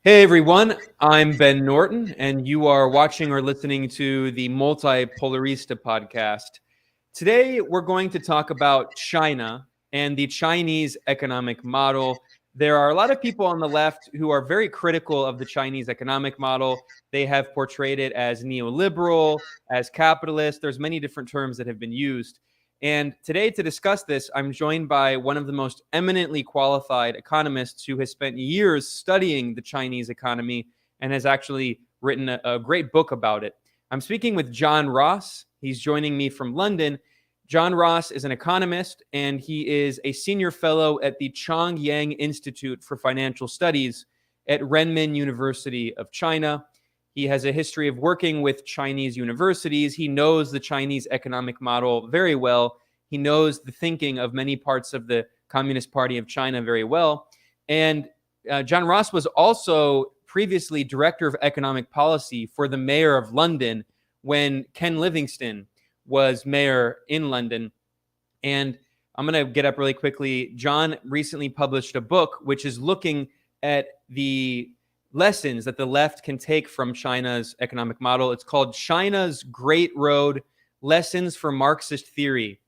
Hey everyone, I'm Ben Norton, and you are watching or listening to the Multipolarista podcast. Today, we're going to talk about China and the Chinese economic model. There are a lot of people on the left who are very critical of the Chinese economic model. They have portrayed it as neoliberal, as capitalist. There's many different terms that have been used. And today, to discuss this, I'm joined by one of the most eminently qualified economists who has spent years studying the Chinese economy and has actually written a great book about it. I'm speaking with John Ross. He's joining me from London. John Ross is an economist, and he is a senior fellow at the Chongyang Institute for Financial Studies at Renmin University of China. He has a history of working with Chinese universities. He knows the Chinese economic model very well. He knows the thinking of many parts of the Communist Party of China very well. And John Ross was also previously director of economic policy for the mayor of London when Ken Livingstone was mayor in London. And I'm going to get up really quickly. John recently published a book which is looking at the lessons that the left can take from China's economic model. It's called China's Great Road: Lessons for Marxist Theory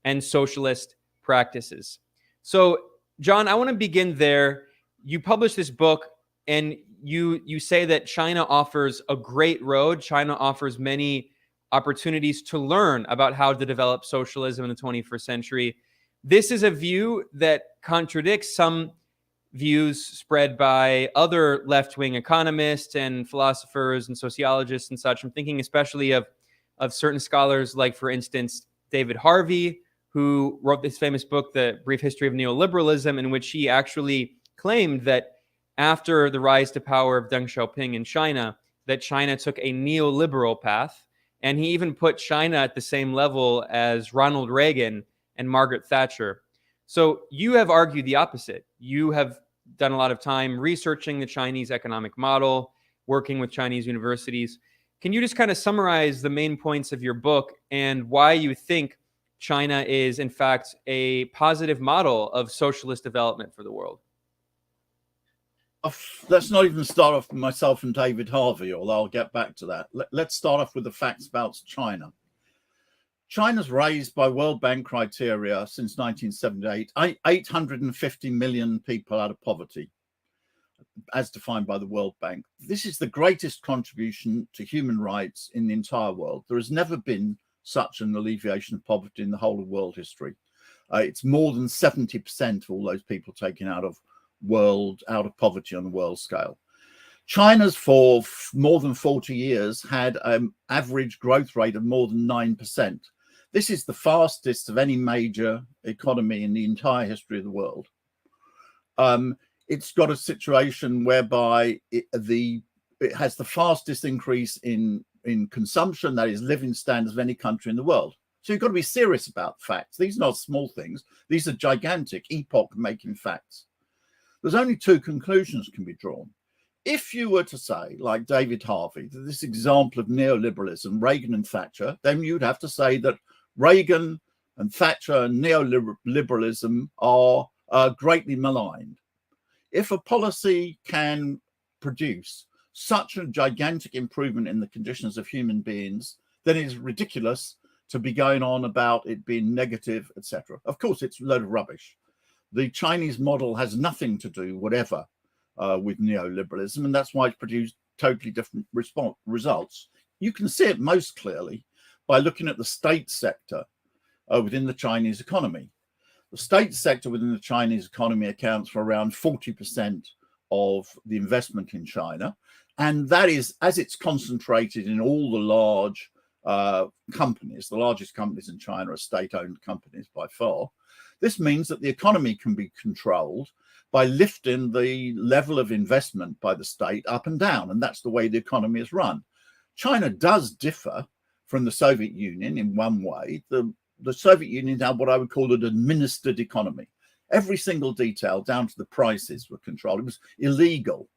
and Socialist Practices. So, John, I want to begin there. You published this book, and you say that China offers a great road. China offers many opportunities to learn about how to develop socialism in the 21st century. This is a view that contradicts some views spread by other left-wing economists and philosophers and sociologists and such. I'm thinking especially of certain scholars like, for instance, David Harvey, who wrote this famous book, The Brief History of Neoliberalism, in which he actually claimed that after the rise to power of Deng Xiaoping in China, that China took a neoliberal path. And he even put China at the same level as Ronald Reagan and Margaret Thatcher. So you have argued the opposite. You have done a lot of time researching the Chinese economic model, working with Chinese universities. Can you just kind of summarize the main points of your book and why you think China is, in fact, a positive model of socialist development for the world? Let's not even start off with myself and David Harvey, although I'll get back to that. Let's start off with the facts about China. China's raised by World Bank criteria since 1978, 850 million people out of poverty, as defined by the World Bank. This is the greatest contribution to human rights in the entire world. There has never been such an alleviation of poverty in the whole of world history. It's more than 70% of all those people taken out of poverty on the world scale. China's for more than 40 years had an average growth rate of more than 9%. This is the fastest of any major economy in the entire history of the world. It's got a situation whereby it has the fastest increase in consumption, that is living standards, of any country in the world. So you've got to be serious about facts. These are not small things. These are gigantic, epoch-making facts. There's only two conclusions can be drawn. If you were to say, like David Harvey, that this example of neoliberalism, Reagan and Thatcher, then you'd have to say that Reagan and Thatcher and neoliberalism are greatly maligned. If a policy can produce such a gigantic improvement in the conditions of human beings, then it is ridiculous to be going on about it being negative, etc. Of course, it's a load of rubbish. The Chinese model has nothing to do, whatever, with neoliberalism, and that's why it's produced totally different results. You can see it most clearly by looking at the state sector within the Chinese economy. The state sector within the Chinese economy accounts for around 40% of the investment in China, and that is, as it's concentrated in all the large companies, the largest companies in China are state-owned companies by far. This means that the economy can be controlled by lifting the level of investment by the state up and down, and that's the way the economy is run. China does differ from the Soviet Union in one way. The Soviet Union had what I would call an administered economy. Every single detail, down to the prices, were controlled. It was illegal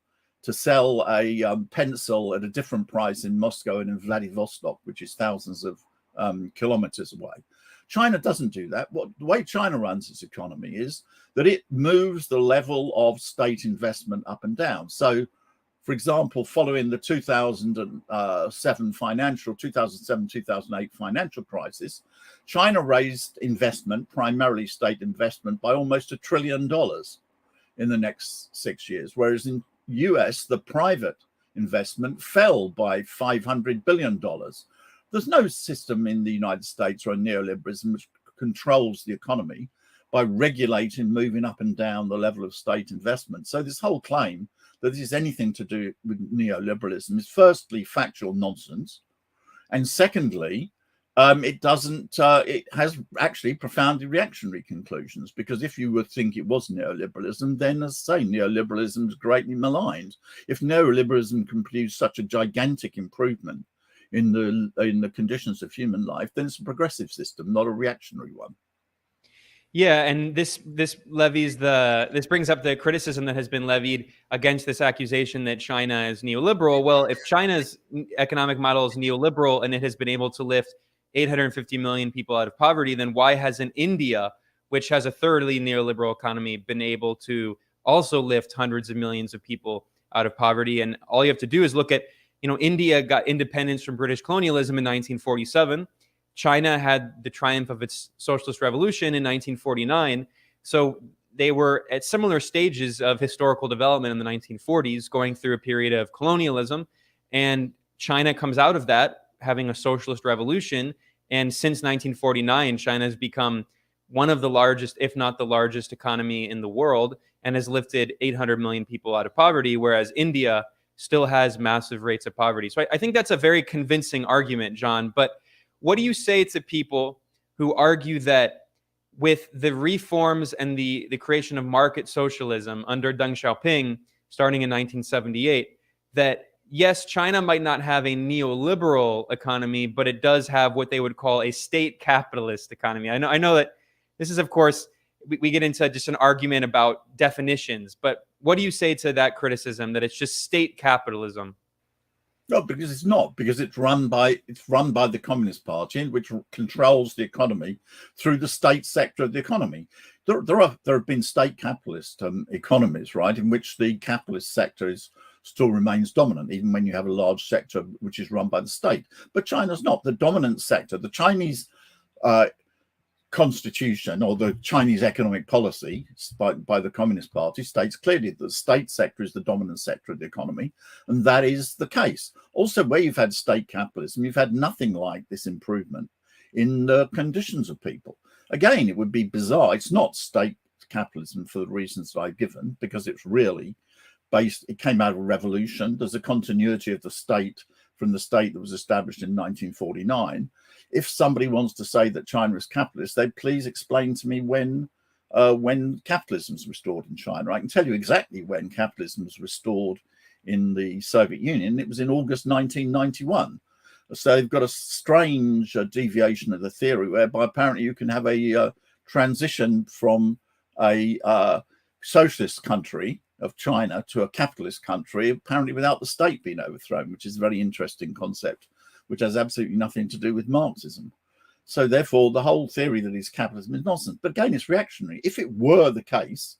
to sell a pencil at a different price in Moscow and in Vladivostok, which is thousands of kilometers away. China doesn't do that. The way China runs its economy is that it moves the level of state investment up and down. So For example, following the 2007-2008 financial crisis, China raised investment, primarily state investment, by almost $1 trillion in the next 6 years, whereas in US, the private investment fell by $500 billion. There's no system in the United States or in neoliberalism which controls the economy by regulating, moving up and down the level of state investment. So this whole claim that this is anything to do with neoliberalism is firstly factual nonsense, and secondly, it has actually profoundly reactionary conclusions, because if you would think it was neoliberalism, then, as I say, neoliberalism is greatly maligned. If neoliberalism can produce such a gigantic improvement in the conditions of human life, then it's a progressive system, not a reactionary one. Yeah, and this brings up the criticism that has been levied against this accusation that China is neoliberal. Well, if China's economic model is neoliberal and it has been able to lift 850 million people out of poverty, then why hasn't India, which has a thoroughly neoliberal economy, been able to also lift hundreds of millions of people out of poverty? And all you have to do is look at, India got independence from British colonialism in 1947. China had the triumph of its socialist revolution in 1949. So they were at similar stages of historical development in the 1940s, going through a period of colonialism. And China comes out of that having a socialist revolution. And since 1949, China has become one of the largest, if not the largest economy in the world, and has lifted 800 million people out of poverty, whereas India still has massive rates of poverty. So I think that's a very convincing argument, John. But what do you say to people who argue that with the reforms and the creation of market socialism under Deng Xiaoping starting in 1978, that yes, China might not have a neoliberal economy, but it does have what they would call a state capitalist economy? I know that this is, of course, we get into just an argument about definitions, but what do you say to that criticism that it's just state capitalism? No, because it's not, because it's run by the Communist Party, which controls the economy through the state sector of the economy. There have been state capitalist economies, right, in which the capitalist sector still remains dominant, even when you have a large sector which is run by the state. But China's not the dominant sector. The Chinese constitution, or the Chinese economic policy by the Communist Party, states clearly that the state sector is the dominant sector of the economy, and that is the case. Also, where you've had state capitalism, you've had nothing like this improvement in the conditions of people. Again, it would be bizarre. It's not state capitalism for the reasons that I've given, because it's really based, it came out of a revolution. There's a continuity of the state from the state that was established in 1949. If somebody wants to say that China is capitalist, they'd please explain to me when capitalism was restored in China. I can tell you exactly when capitalism was restored in the Soviet Union. It was in August 1991. So they've got a strange deviation of the theory, whereby apparently you can have a transition from a socialist country of China to a capitalist country, apparently without the state being overthrown, which is a very interesting concept, which has absolutely nothing to do with Marxism. So therefore, the whole theory that is capitalism is nonsense. But again, it's reactionary. If it were the case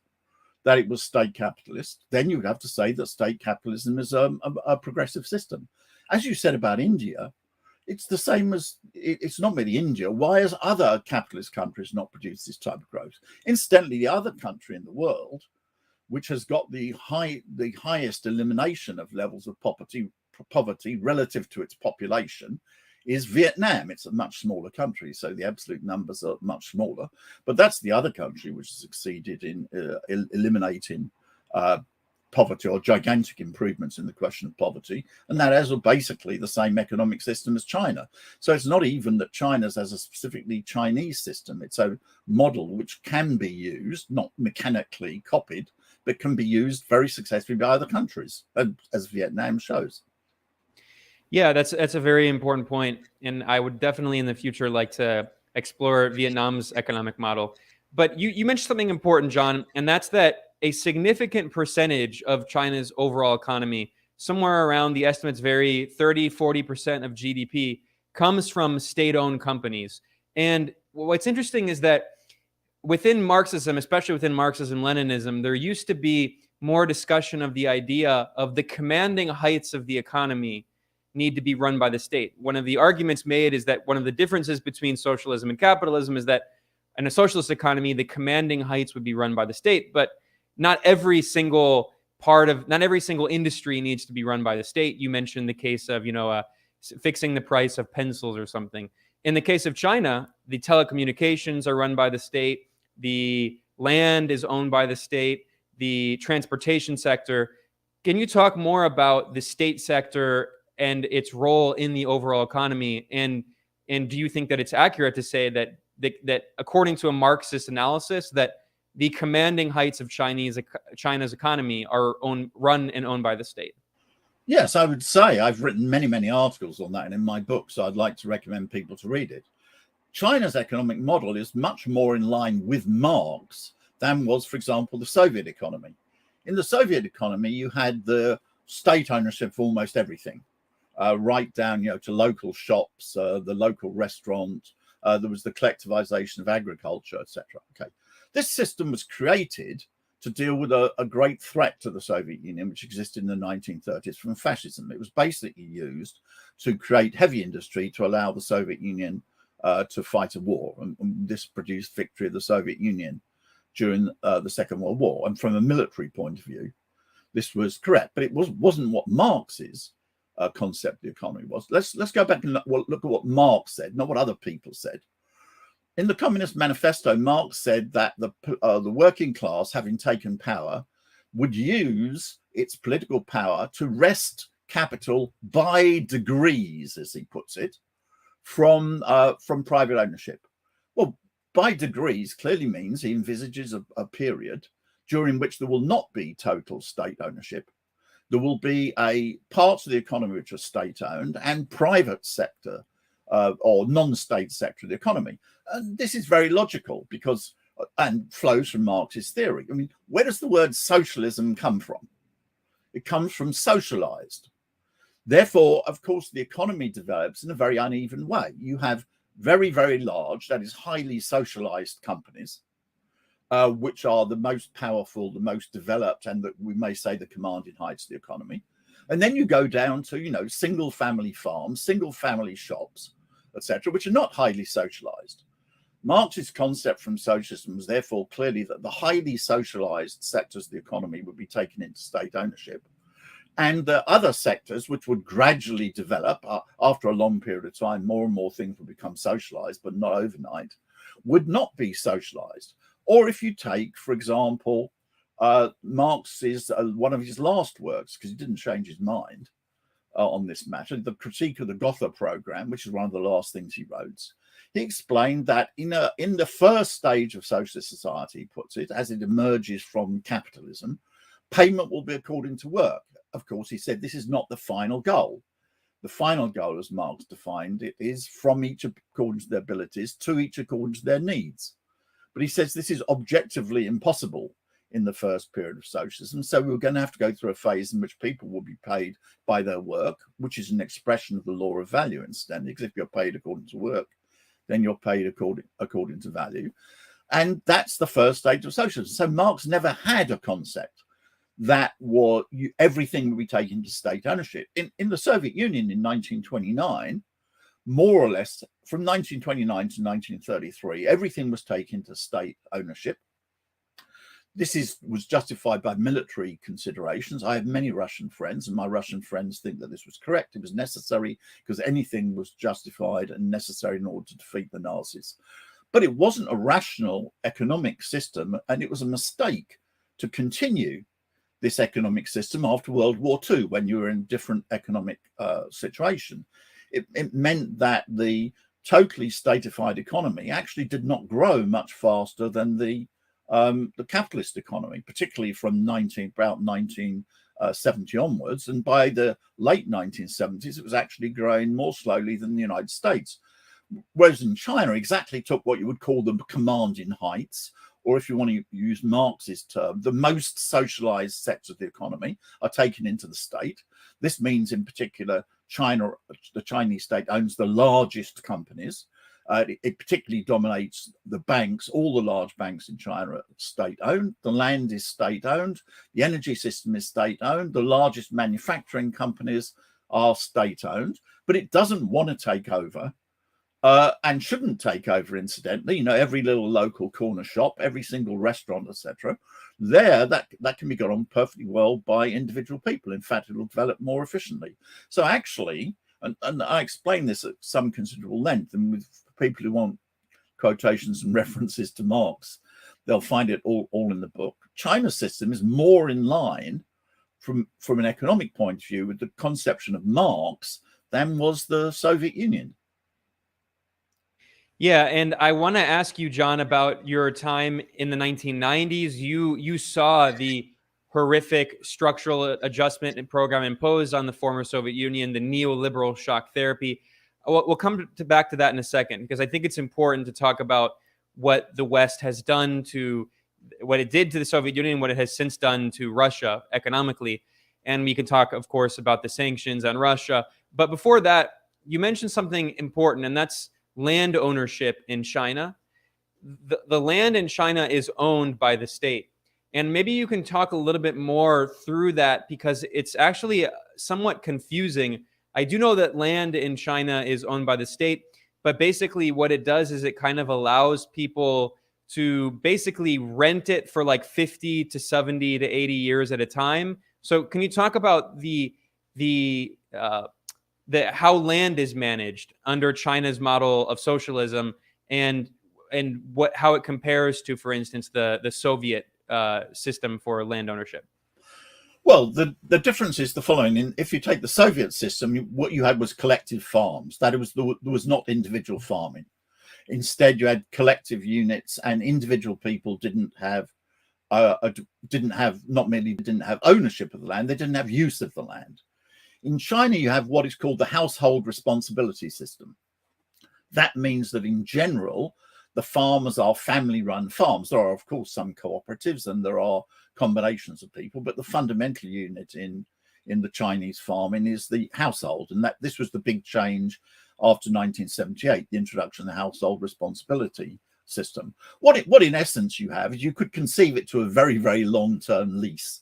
that it was state capitalist, then you would have to say that state capitalism is a progressive system. As you said about India, it's the same as, it's not merely India. Why has other capitalist countries not produced this type of growth? Incidentally, the other country in the world which has got the highest elimination of levels of poverty relative to its population is Vietnam. It's a much smaller country, so the absolute numbers are much smaller. But that's the other country which has succeeded in eliminating poverty, or gigantic improvements in the question of poverty, and that has basically the same economic system as China. So it's not even that China's has a specifically Chinese system. It's a model which can be used, not mechanically copied, but can be used very successfully by other countries, as Vietnam shows. Yeah, that's a very important point, and I would definitely in the future like to explore Vietnam's economic model. But you mentioned something important, John, and that's that a significant percentage of China's overall economy, somewhere around, the estimates vary, 30-40% of GDP, comes from state-owned companies. And what's interesting is that within Marxism, especially within Marxism-Leninism, there used to be more discussion of the idea of the commanding heights of the economy need to be run by the state. One of the arguments made is that one of the differences between socialism and capitalism is that in a socialist economy, the commanding heights would be run by the state, but not every single industry needs to be run by the state. You mentioned the case of, fixing the price of pencils or something. In the case of China, the telecommunications are run by the state, the land is owned by the state, the transportation sector. Can you talk more about the state sector and its role in the overall economy? And do you think that it's accurate to say that according to a Marxist analysis, that the commanding heights of China's economy are run and owned by the state? Yes, I would say I've written many, many articles on that, and in my book, so I'd like to recommend people to read it. China's economic model is much more in line with Marx than was, for example, the Soviet economy. In the Soviet economy, you had the state ownership of almost everything, right down, to local shops, the local restaurant. There was the collectivization of agriculture, etc. Okay, this system was created to deal with a great threat to the Soviet Union, which existed in the 1930s from fascism. It was basically used to create heavy industry to allow the Soviet Union to fight a war. And this produced victory of the Soviet Union during the Second World War. And from a military point of view, this was correct. But it wasn't what Marx's concept of the economy was. Let's go back and look at what Marx said, not what other people said. In the Communist Manifesto, Marx said that the working class, having taken power, would use its political power to wrest capital by degrees, as he puts it, from private ownership. Well, by degrees clearly means he envisages a period during which there will not be total state ownership. There will be parts of the economy which are state-owned and private sector or non-state sector of the economy. And this is very logical and flows from Marx's theory. I mean, where does the word socialism come from? It comes from socialized. Therefore, of course, the economy develops in a very uneven way. You have very, very large, that is highly socialized companies, which are the most powerful, the most developed, and we may say the commanding heights of the economy. And then you go down to, single family farms, single family shops, etc., which are not highly socialized. Marx's concept from socialism was therefore clearly that the highly socialized sectors of the economy would be taken into state ownership, and the other sectors, which would gradually develop after a long period of time, more and more things would become socialized, but not overnight, would not be socialized. Or if you take, for example, Marx's one of his last works, because he didn't change his mind on this matter, the Critique of the Gotha Program, which is one of the last things he wrote, he explained that in the first stage of socialist society, he puts it, as it emerges from capitalism, payment will be according to work. Of course, he said this is not the final goal. The final goal, as Marx defined it, is from each according to their abilities, to each according to their needs. But he says this is objectively impossible in the first period of socialism. So we're going to have to go through a phase in which people will be paid by their work, which is an expression of the law of value incidentally, because if you're paid according to work, then you're paid according to value. And that's the first stage of socialism. So Marx never had a concept that everything would be taken to state ownership. In the Soviet Union in 1929, more or less from 1929 to 1933, everything was taken to state ownership. This was justified by military considerations. I have many Russian friends, and my Russian friends think that this was correct. It was necessary because anything was justified and necessary in order to defeat the Nazis. But it wasn't a rational economic system, and it was a mistake to continue this economic system after World War II, when you were in a different economic situation. It meant that the totally statified economy actually did not grow much faster than the capitalist economy, particularly from about 1970 onwards. And by the late 1970s, it was actually growing more slowly than the United States. Whereas in China, exactly took what you would call the commanding heights, or if you want to use Marx's term, the most socialized sectors of the economy are taken into the state. This means in particular, China, the Chinese state owns the largest companies, It particularly dominates the banks. All the large banks in China are state-owned. The land is state-owned. The energy system is state-owned. The largest manufacturing companies are state-owned. But it doesn't want to take over, and shouldn't take over, incidentally. You know, every little local corner shop, every single restaurant, etc. There, that can be got on perfectly well by individual people. In fact, it'll develop more efficiently. So actually, and I explain this at some considerable length, and with people who want quotations and references to Marx, they'll find it all in the book. China's system is more in line from an economic point of view with the conception of Marx than was the Soviet Union. Yeah, and I want to ask you, John, about your time in the 1990s. You saw the horrific structural adjustment and program imposed on the former Soviet Union, the neoliberal shock therapy. We'll come back to that in a second, because I think it's important to talk about what the West has done to, what it did to the Soviet Union, what it has since done to Russia economically. And we can talk, of course, about the sanctions on Russia. But before that, you mentioned something important, and that's land ownership in China. The land in China is owned by the state. And maybe you can talk a little bit more through that, because it's actually somewhat confusing. I do know that land in China is owned by the state, but basically what it does is it kind of allows people to basically rent it for like 50 to 70 to 80 years at a time. So can you talk about how land is managed under China's model of socialism, and how it compares to, for instance, the Soviet system for land ownership? Well, the difference is the following. If you take the Soviet system, what you had was collective farms. There was not individual farming. Instead, you had collective units, and individual people not merely didn't have ownership of the land, they didn't have use of the land. In China, you have what is called the household responsibility system. That means that in general, the farmers are family-run farms. There are, of course, some cooperatives and there are combinations of people, but the fundamental unit in the Chinese farming is the household. And this was the big change after 1978, the introduction of the household responsibility system. What in essence you have is you could conceive it to a very, very long-term lease.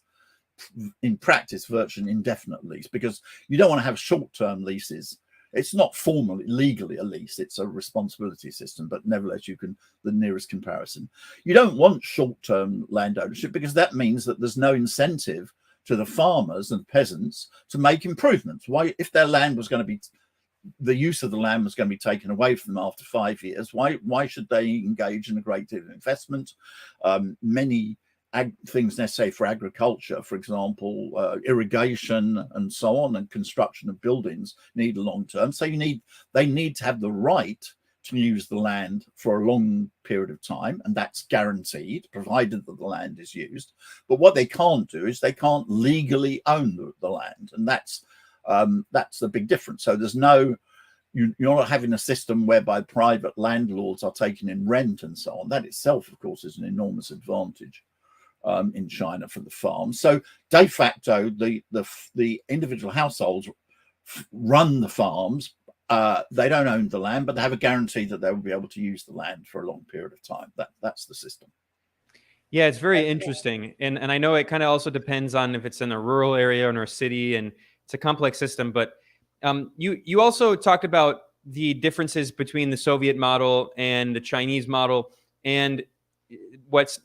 In practice, virtually indefinite lease, because you don't want to have short-term leases. It's not formally, legally a lease, it's a responsibility system, but nevertheless, the nearest comparison. You don't want short-term land ownership, because that means that there's no incentive to the farmers and peasants to make improvements. Why, if their land was going to be, the use of the land was going to be taken away from them after 5 years, why should they engage in a great deal of investment? Many things necessary for agriculture, for example, irrigation and so on, and construction of buildings need a long term. So they need to have the right to use the land for a long period of time, and that's guaranteed, provided that the land is used. But what they can't do is they can't legally own the land, and that's the big difference. So you're not having a system whereby private landlords are taking in rent and so on. That itself, of course, is an enormous advantage in China for the farms. So de facto, the individual households run the farms. They don't own the land, but they have a guarantee that they will be able to use the land for a long period of time. That's the system. Yeah, it's very interesting. And I know it kind of also depends on if it's in a rural area or in a city, and it's a complex system. But you also talked about the differences between the Soviet model and the Chinese model. And what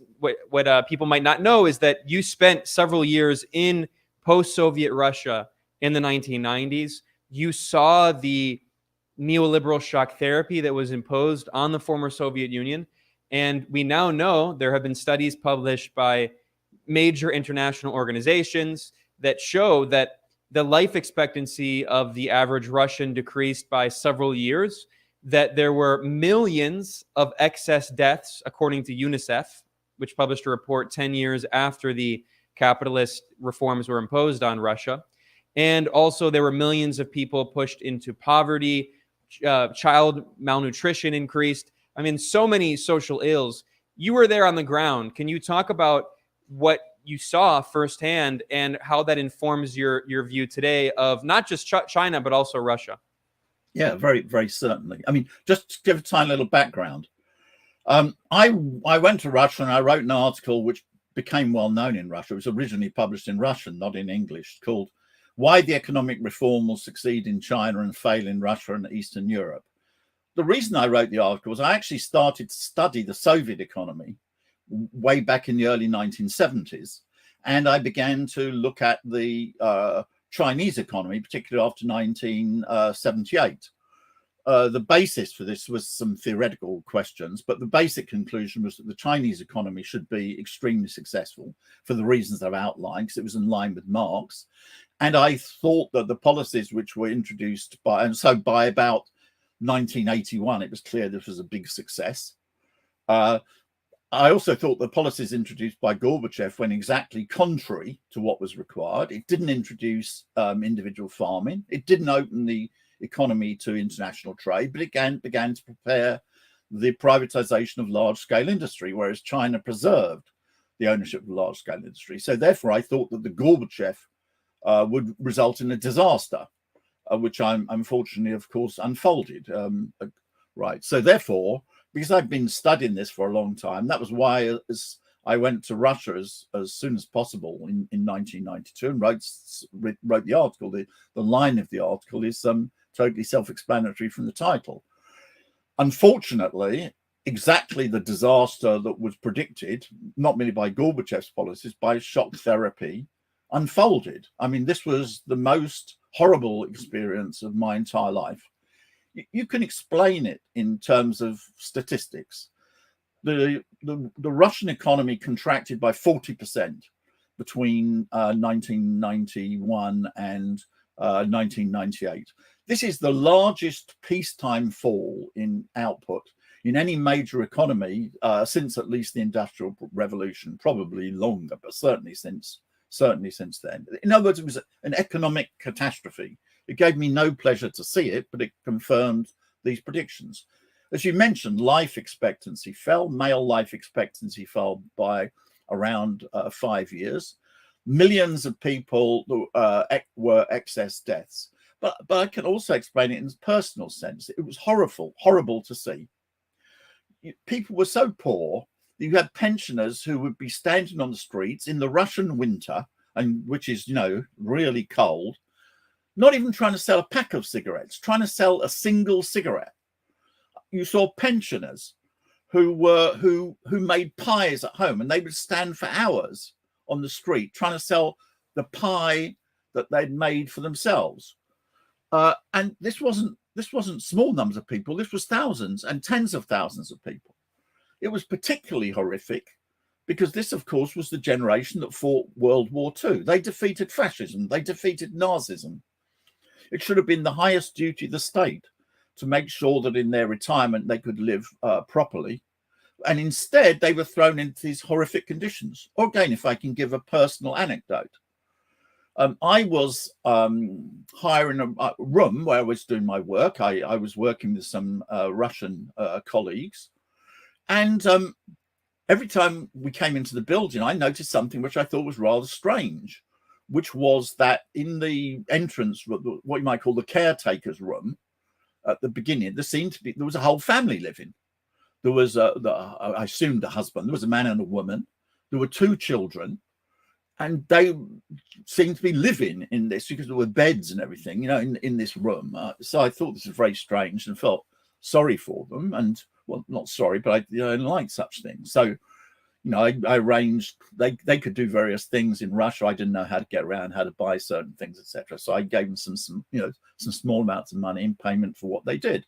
people might not know is that you spent several years in post-Soviet Russia in the 1990s. You saw the neoliberal shock therapy that was imposed on the former Soviet Union. And we now know there have been studies published by major international organizations that show that the life expectancy of the average Russian decreased by several years, that there were millions of excess deaths, according to UNICEF, which published a report 10 years after the capitalist reforms were imposed on Russia. And also there were millions of people pushed into poverty, child malnutrition increased. I mean, so many social ills. You were there on the ground. Can you talk about what you saw firsthand and how that informs your view today of not just China, but also Russia? Yeah, very, very certainly. I mean, just to give a tiny little background, I went to Russia and I wrote an article which became well known in Russia. It was originally published in Russian, not in English, called "Why the Economic Reform Will Succeed in China and Fail in Russia and Eastern Europe." The reason I wrote the article was I actually started to study the Soviet economy way back in the early 1970s, and I began to look at the Chinese economy, particularly after 1978. The basis for this was some theoretical questions, but the basic conclusion was that the Chinese economy should be extremely successful for the reasons I've outlined, because it was in line with Marx. And I thought that the policies which were introduced by about 1981, it was clear this was a big success. I also thought the policies introduced by Gorbachev went exactly contrary to what was required. It didn't introduce individual farming. It didn't open the economy to international trade, but it began to prepare the privatization of large-scale industry, whereas China preserved the ownership of large-scale industry. So therefore, I thought that the Gorbachev would result in a disaster, which I'm unfortunately, of course, unfolded. Right. So therefore, because I've been studying this for a long time, that was why I went to Russia as soon as possible in 1992 and wrote the article. The line of the article is totally self-explanatory from the title. Unfortunately, exactly the disaster that was predicted, not merely by Gorbachev's policies, by shock therapy, unfolded. I mean, this was the most horrible experience of my entire life. You can explain it in terms of statistics. The Russian economy contracted by 40% between 1991 and 1998. This is the largest peacetime fall in output in any major economy since at least the Industrial Revolution, probably longer, but certainly since then. In other words, it was an economic catastrophe. It gave me no pleasure to see it, but it confirmed these predictions. As you mentioned, life expectancy fell. Male life expectancy fell by around 5 years. Millions of people were excess deaths. But I can also explain it in a personal sense. It was horrible to see. People were so poor that you had pensioners who would be standing on the streets in the Russian winter, and which is, really cold, not even trying to sell a pack of cigarettes, trying to sell a single cigarette. You saw pensioners who made pies at home, and they would stand for hours on the street trying to sell the pie that they'd made for themselves. And this wasn't small numbers of people. This was thousands and tens of thousands of people. It was particularly horrific because this, of course, was the generation that fought World War II. They defeated fascism. They defeated Nazism. It should have been the highest duty of the state to make sure that in their retirement they could live properly. And instead, they were thrown into these horrific conditions. Or again, if I can give a personal anecdote. I was hiring a room where I was doing my work. I was working with some Russian colleagues. And every time we came into the building, I noticed something which I thought was rather strange, which was that in the entrance, what you might call the caretaker's room, at the beginning, there was a whole family living. There was, I assumed, a husband. There was a man and a woman. There were 2 children. And they seemed to be living in this because there were beds and everything, in this room. So I thought this was very strange and felt sorry for them. And, well, not sorry, but I didn't like such things. So, I arranged, they could do various things in Russia. I didn't know how to get around, how to buy certain things, etc. So I gave them some small amounts of money in payment for what they did.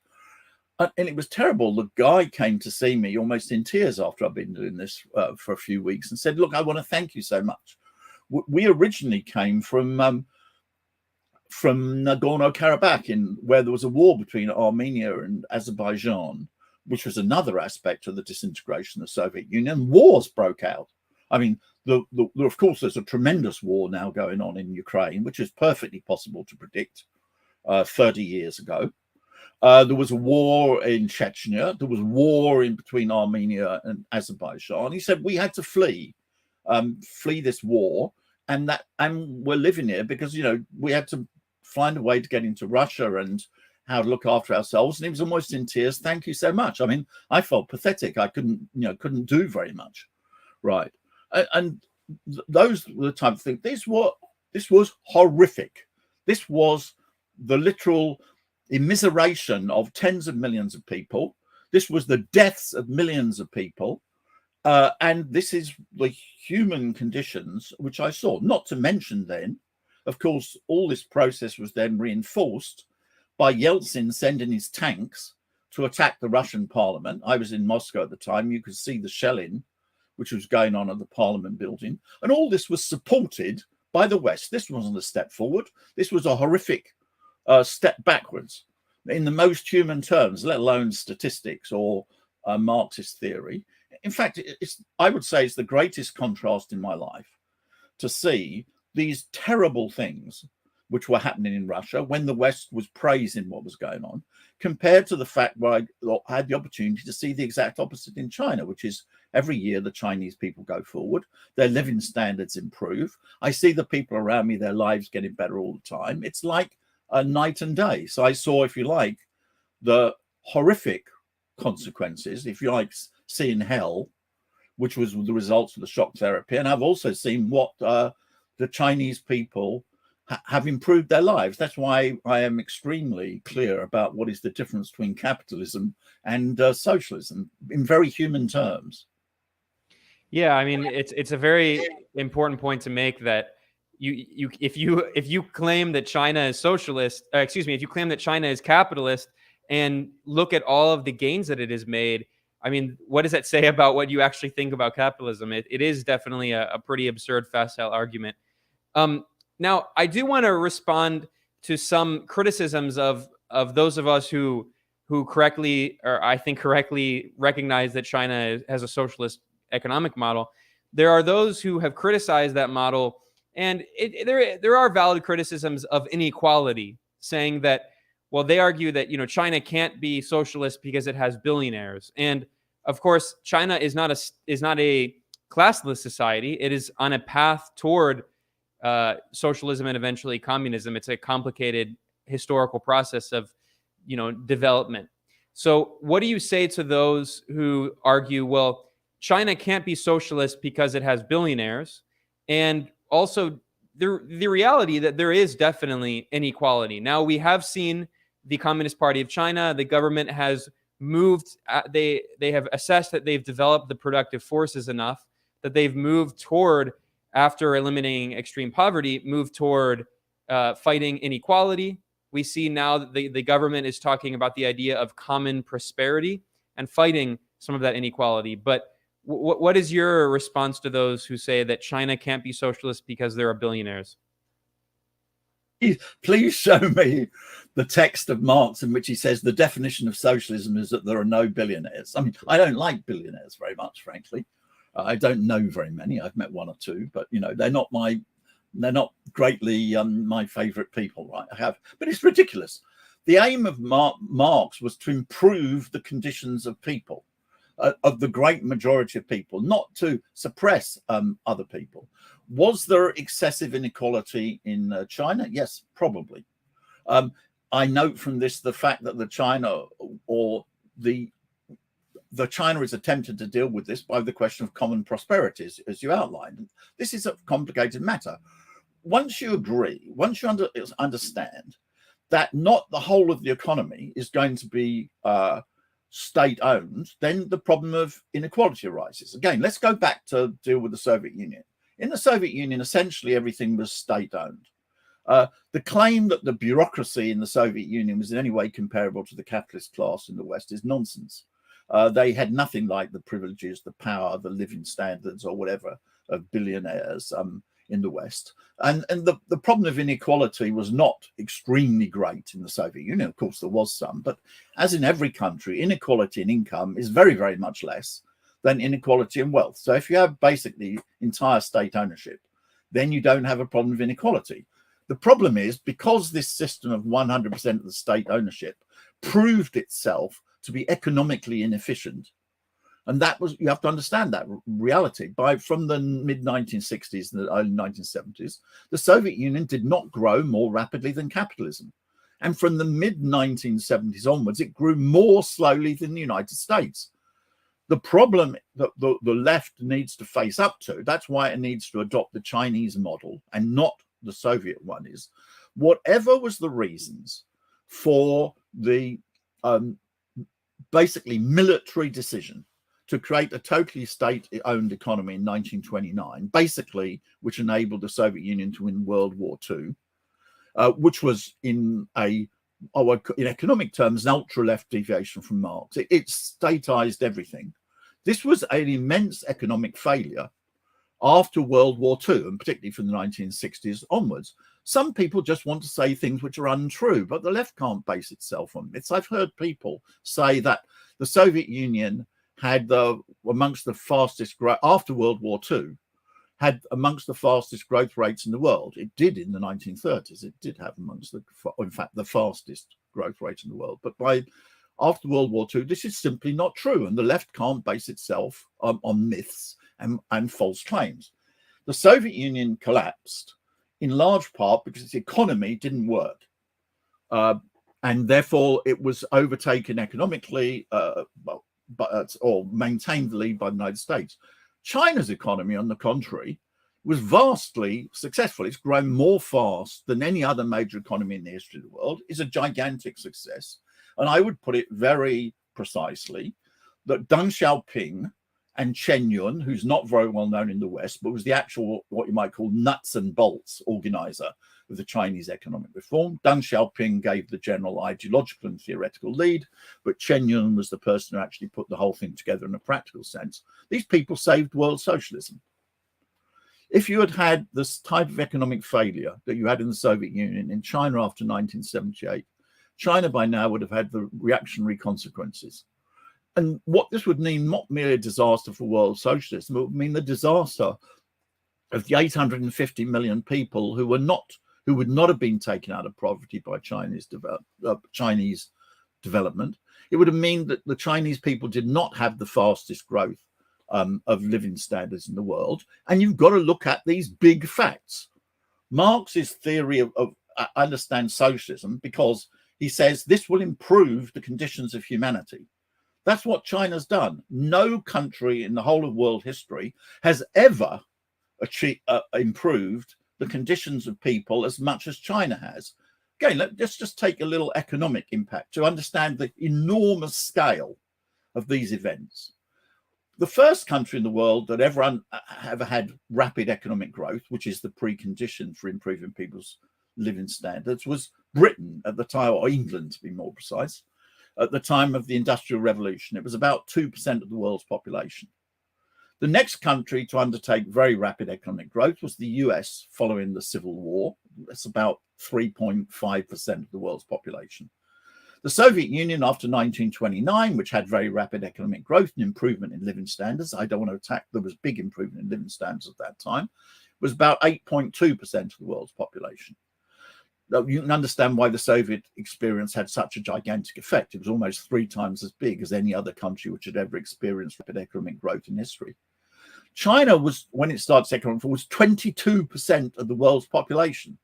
And it was terrible. The guy came to see me almost in tears after I'd been doing this for a few weeks and said, "Look, I want to thank you so much. We originally came from Nagorno-Karabakh, where there was a war between Armenia and Azerbaijan, which was another aspect of the disintegration of the Soviet Union. Wars broke out. I mean, of course, there's a tremendous war now going on in Ukraine, which is perfectly possible to predict 30 years ago. There was a war in Chechnya. There was a war in between Armenia and Azerbaijan. He said we had to flee this war, and we're living here because we had to find a way to get into Russia, and how to look after ourselves, and he was almost in tears. Thank you so much. I mean, I felt pathetic. I couldn't do very much, right? And those were the type of thing. This was horrific. This was the literal immiseration of tens of millions of people. This was the deaths of millions of people. And this is the human conditions which I saw. Not to mention then, of course, all this process was then reinforced by Yeltsin sending his tanks to attack the Russian parliament. I was in Moscow at the time. You could see the shelling which was going on at the parliament building. And all this was supported by the West. This wasn't a step forward. This was a horrific step backwards in the most human terms, let alone statistics or Marxist theory. In fact, I would say it's the greatest contrast in my life to see these terrible things which were happening in Russia when the West was praising what was going on, compared to the fact where I had the opportunity to see the exact opposite in China, which is every year the Chinese people go forward, their living standards improve. I see the people around me, their lives getting better all the time. It's like a night and day. So I saw, if you like, the horrific consequences, if you like, seeing hell, which was the results of the shock therapy. And I've also seen what the Chinese people have improved their lives. That's why I am extremely clear about what is the difference between capitalism and socialism in very human terms. Yeah, I mean, it's a very important point to make that if you claim that China is socialist, if you claim that China is capitalist and look at all of the gains that it has made, I mean, what does that say about what you actually think about capitalism? It is definitely a pretty absurd, facile argument. Now, I do want to respond to some criticisms of those of us who correctly, or I think correctly, recognize that China has a socialist economic model. There are those who have criticized that model, and there are valid criticisms of inequality, saying that, well, they argue that China can't be socialist because it has billionaires, and of course, China is not a classless society. It is on a path toward socialism and eventually communism. It's a complicated historical process of development. So what do you say to those who argue, well, China can't be socialist because it has billionaires, and also the reality that there is definitely inequality? Now, we have seen the Communist Party of China, the government has moved, they have assessed that they've developed the productive forces enough that they've moved toward, after eliminating extreme poverty, moved toward fighting inequality. We see now that the government is talking about the idea of common prosperity and fighting some of that inequality. But what is your response to those who say that China can't be socialist because there are billionaires? Please show me the text of Marx in which he says the definition of socialism is that there are no billionaires. I mean, I don't like billionaires very much, frankly. I don't know very many. I've met one or two, but they're not greatly my favorite people, right? But it's ridiculous. The aim of Marx was to improve the conditions of people, of the great majority of people, not to suppress other people. Was there excessive inequality in China? Yes, probably. I note from this the fact that the China is attempting to deal with this by the question of common prosperity, as you outlined. This is a complicated matter. Once you agree, once you understand that not the whole of the economy is going to be state-owned, then the problem of inequality arises. Again, let's go back to deal with the Soviet Union. In the Soviet Union, essentially everything was state-owned. The claim that the bureaucracy in the Soviet Union was in any way comparable to the capitalist class in the West is nonsense. They had nothing like the privileges, the power, the living standards, or whatever of billionaires in the West. And the problem of inequality was not extremely great in the Soviet Union. Of course, there was some, but as in every country, inequality in income is very, very much less than inequality in wealth. So if you have basically entire state ownership, then you don't have a problem of inequality. The problem is, because this system of 100% of the state ownership proved itself to be economically inefficient, and that was, you have to understand that reality. From the mid-1960s and the early 1970s, the Soviet Union did not grow more rapidly than capitalism. And from the mid-1970s onwards, it grew more slowly than the United States. The problem that the left needs to face up to, that's why it needs to adopt the Chinese model and not the Soviet one, is whatever was the reasons for the basically military decision to create a totally state-owned economy in 1929, basically, which enabled the Soviet Union to win World War II, which was in economic terms, an ultra-left deviation from Marx. It statized everything. This was an immense economic failure after World War II, and particularly from the 1960s onwards. Some people just want to say things which are untrue, but the left can't base itself on this. I've heard people say that the Soviet Union had amongst the fastest growth after World War II, had amongst the fastest growth rates in the world. It did in the 1930s. It did have in fact, the fastest growth rate in the world. But after World War II, this is simply not true. And the left can't base itself on myths and false claims. The Soviet Union collapsed in large part because its economy didn't work. And therefore, it was overtaken economically or maintained the lead by the United States. China's economy, on the contrary, was vastly successful. It's grown more fast than any other major economy in the history of the world. It's a gigantic success. And I would put it very precisely that Deng Xiaoping and Chen Yun, who's not very well known in the West, but was the actual, what you might call nuts and bolts organizer of the Chinese economic reform. Deng Xiaoping gave the general ideological and theoretical lead, but Chen Yun was the person who actually put the whole thing together in a practical sense. These people saved world socialism. If you had had this type of economic failure that you had in the Soviet Union, in China after 1978, China by now would have had the reactionary consequences. And what this would mean, not merely a disaster for world socialism, it would mean the disaster of the 850 million people who would not have been taken out of poverty by Chinese development. It would have meant that the Chinese people did not have the fastest growth of living standards in the world. And you've got to look at these big facts. Marx's theory of understand socialism because he says this will improve the conditions of humanity. That's what China's done. No country in the whole of world history has ever improved the conditions of people as much as China has. Again, let's just take a little economic impact to understand the enormous scale of these events. The first country in the world that ever had rapid economic growth, which is the precondition for improving people's living standards, was Britain at the time, or England to be more precise. At the time of the Industrial Revolution, it was about 2% of the world's population. The next country to undertake very rapid economic growth was the US following the Civil War. That's about 3.5% of the world's population. The Soviet Union after 1929, which had very rapid economic growth and improvement in living standards, I don't want to attack, there was big improvement in living standards at that time, was about 8.2% of the world's population. You can understand why the Soviet experience had such a gigantic effect. It was almost 3 times as big as any other country which had ever experienced rapid economic growth in history. China was, when it started economic growth, was 22% of the world's population.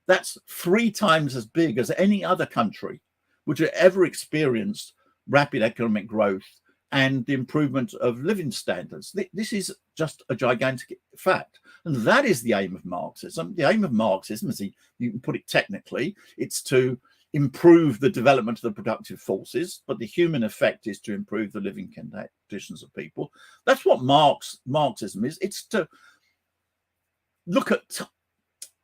That's 3 times as big as any other country which had ever experienced rapid economic growth and the improvement of living standards. This is just a gigantic fact. And that is the aim of Marxism. The aim of Marxism, as you can put it technically, it's to improve the development of the productive forces, but the human effect is to improve the living conditions of people. That's what Marxism is. It's to look at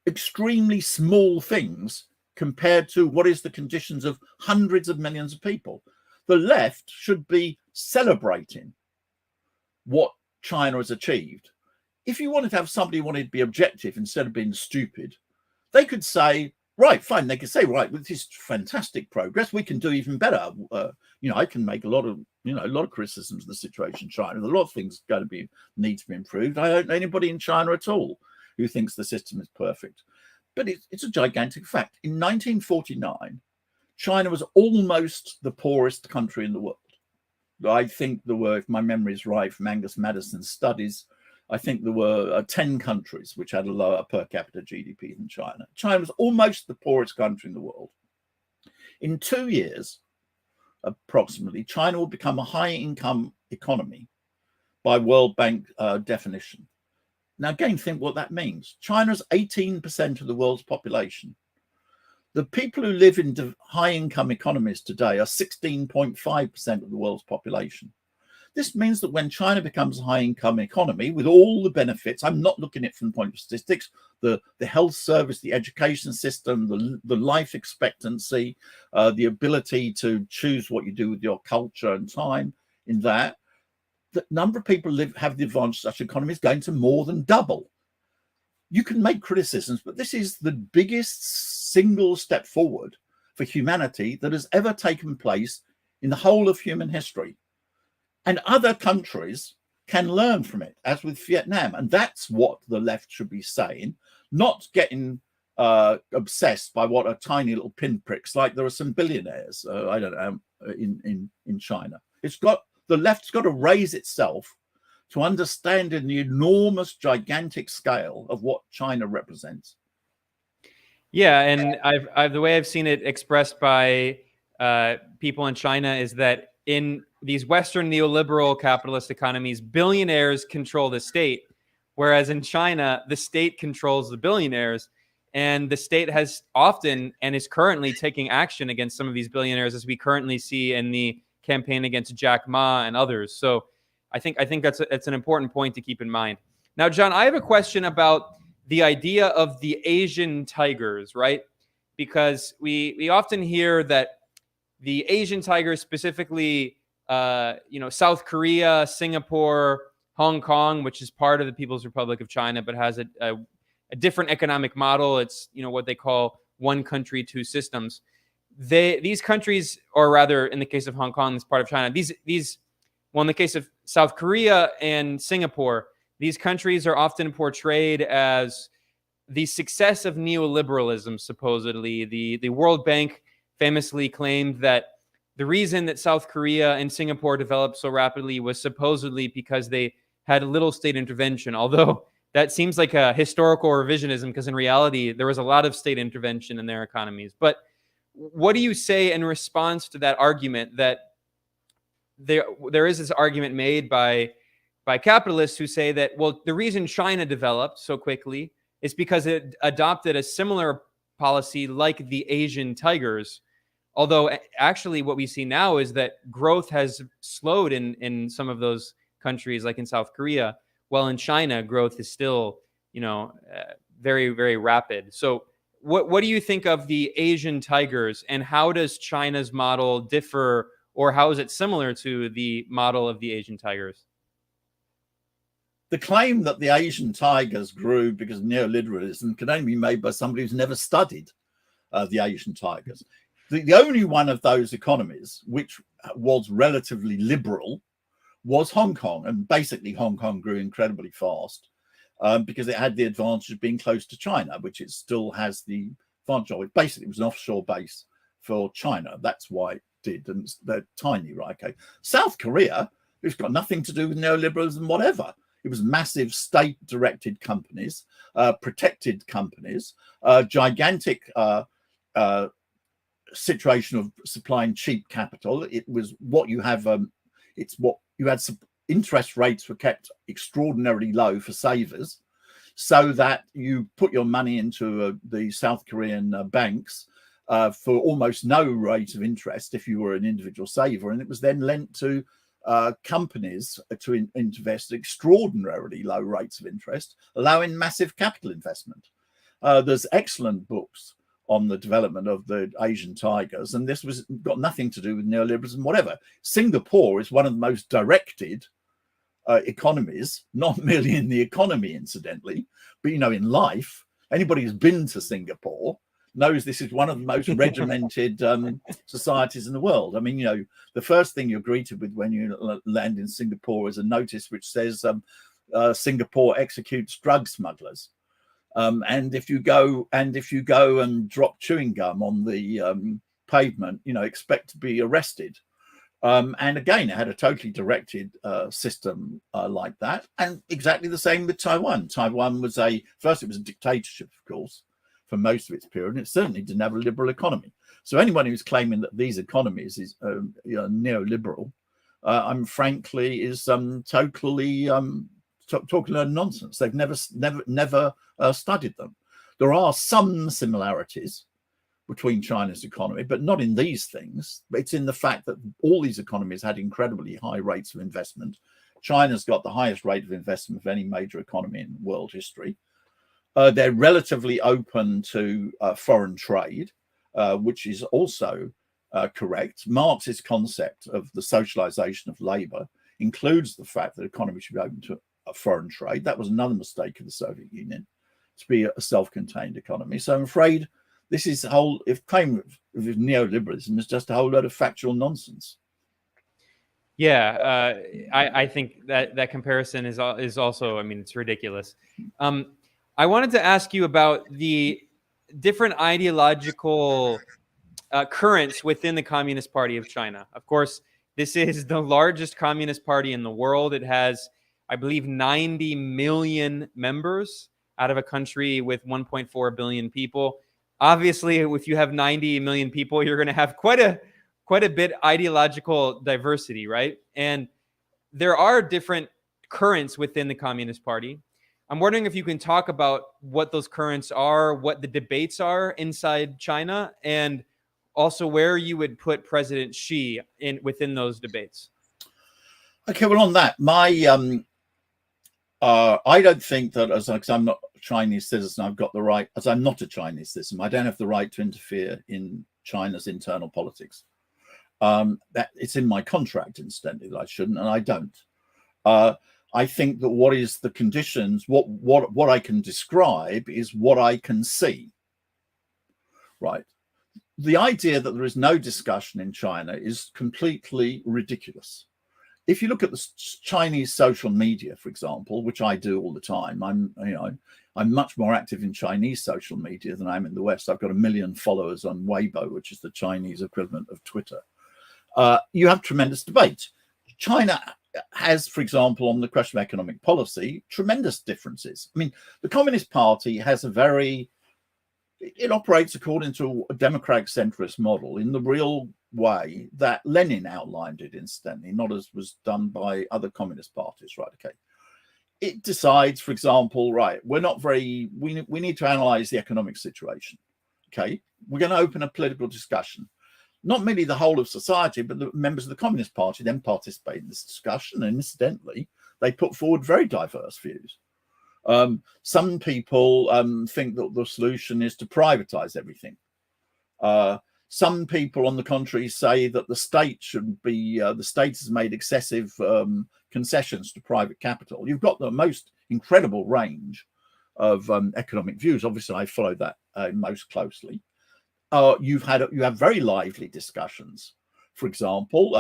extremely small things compared to what is the conditions of hundreds of millions of people. The left should be celebrating what China has achieved. If you wanted to have somebody who wanted to be objective instead of being stupid, they could say, right, fine. They could say, right, with this fantastic progress, we can do even better. I can make a lot of criticisms of the situation in China. There's a lot of things going to need to be improved. I don't know anybody in China at all who thinks the system is perfect. But it's a gigantic fact. In 1949, China was almost the poorest country in the world. I think there were, if my memory is right, from Angus Madison's studies, I think there were 10 countries which had a lower per capita GDP than China. China was almost the poorest country in the world. In 2 years, approximately, China will become a high-income economy by World Bank definition. Now, again, think what that means. China's 18% of the world's population. The people who live in high-income economies today are 16.5% of the world's population. This means that when China becomes a high-income economy, with all the benefits, I'm not looking at it from the point of statistics, the health service, the education system, the life expectancy, the ability to choose what you do with your culture and time in that, the number of people have the advantage of such an economy is going to more than double. You can make criticisms, but this is the biggest single step forward for humanity that has ever taken place in the whole of human history. And other countries can learn from it, as with Vietnam. And that's what the left should be saying, not getting obsessed by what are tiny little pinpricks, like there are some billionaires, I don't know, in China. The left's got to raise itself to understand in the enormous, gigantic scale of what China represents. Yeah, and I've the way I've seen it expressed by people in China is that in these Western neoliberal capitalist economies, billionaires control the state, whereas in China, the state controls the billionaires. And the state has often and is currently taking action against some of these billionaires, as we currently see in the campaign against Jack Ma and others. So I think that's an important point to keep in mind. Now, John, I have a question about the idea of the Asian tigers, right? Because we often hear that the Asian tigers, specifically, South Korea, Singapore, Hong Kong, which is part of the People's Republic of China, but has a different economic model. It's what they call one country, two systems. These countries, or rather, in the case of Hong Kong, it's part of China. In the case of South Korea and Singapore, these countries are often portrayed as the success of neoliberalism. Supposedly, the World Bank famously claimed that the reason that South Korea and Singapore developed so rapidly was supposedly because they had little state intervention, although that seems like a historical revisionism, because in reality, there was a lot of state intervention in their economies. But what do you say in response to that argument that there is this argument made by capitalists who say that, well, the reason China developed so quickly is because it adopted a similar policy like the Asian tigers. Although actually what we see now is that growth has slowed in some of those countries, like in South Korea, while in China, growth is still, very, very rapid. So what do you think of the Asian tigers, and how does China's model differ, or how is it similar to the model of the Asian tigers? The claim that the Asian tigers grew because of neoliberalism can only be made by somebody who's never studied the Asian tigers. The only one of those economies which was relatively liberal was Hong Kong. And basically, Hong Kong grew incredibly fast because it had the advantage of being close to China, which it still has the advantage of. Basically, it was an offshore base for China. That's why it did. And they're tiny, right? Okay. South Korea, it's got nothing to do with neoliberalism, whatever. It was massive state-directed companies, protected companies, gigantic situation of supplying cheap capital. It was what you have. It's what you had. Interest rates were kept extraordinarily low for savers, so that you put your money into the South Korean banks for almost no rate of interest if you were an individual saver, and it was then lent to companies to invest at extraordinarily low rates of interest, allowing massive capital investment. There's excellent books on the development of the Asian tigers, and this was got nothing to do with neoliberalism, whatever. Singapore is one of the most directed economies, not merely in the economy, incidentally, but in life. Anybody who's been to Singapore knows this is one of the most regimented societies in the world. I mean, the first thing you're greeted with when you land in Singapore is a notice which says Singapore executes drug smugglers. And if you go and drop chewing gum on the pavement, expect to be arrested. And again, it had a totally directed system like that. And exactly the same with Taiwan. Taiwan was it was a dictatorship, of course, for most of its period, and it certainly didn't have a liberal economy. So anyone who's claiming that these economies is neoliberal, I'm frankly is totally talking nonsense. They've never studied them. There are some similarities between China's economy, but not in these things. It's in the fact that all these economies had incredibly high rates of investment. China's got the highest rate of investment of any major economy in world history. They're relatively open to foreign trade, which is also correct. Marx's concept of the socialization of labor includes the fact that economies should be open to foreign trade. That was another mistake of the Soviet Union, to be a self-contained economy. So I'm afraid this is claim of neoliberalism is just a whole load of factual nonsense. Yeah, I think that comparison is also, I mean, it's ridiculous. I wanted to ask you about the different ideological currents within the Communist Party of China. Of course, this is the largest communist party in the world. It has, I believe, 90 million members out of a country with 1.4 billion people. Obviously, if you have 90 million people, you're going to have quite a bit ideological diversity, right? And there are different currents within the Communist Party. I'm wondering if you can talk about what those currents are, what the debates are inside China, and also where you would put President Xi within those debates. Okay, well, on that, I don't think that because I'm not a Chinese citizen, I've got the right, as I'm not a Chinese citizen, I don't have the right to interfere in China's internal politics. That it's in my contract, incidentally, that I shouldn't, and I don't. I think that what is the conditions, what I can describe is what I can see. Right. The idea that there is no discussion in China is completely ridiculous. If you look at the Chinese social media, for example, which I do all the time, I'm much more active in Chinese social media than I am in the West. I've got 1 million followers on Weibo, which is the Chinese equivalent of Twitter. You have tremendous debate. China has, for example, on the question of economic policy, tremendous differences. I mean, the Communist Party has it operates according to a democratic centrist model in the real way that Lenin outlined it, incidentally, not as was done by other communist parties, right? Okay. It decides, for example, right, we need to analyze the economic situation. Okay. We're going to open a political discussion. Not merely the whole of society, but the members of the Communist Party then participate in this discussion. And incidentally, they put forward very diverse views. Some people think that the solution is to privatize everything. Some people, on the contrary, say that the state has made excessive concessions to private capital. You've got the most incredible range of economic views. Obviously, I follow that most closely. You have very lively discussions. For example,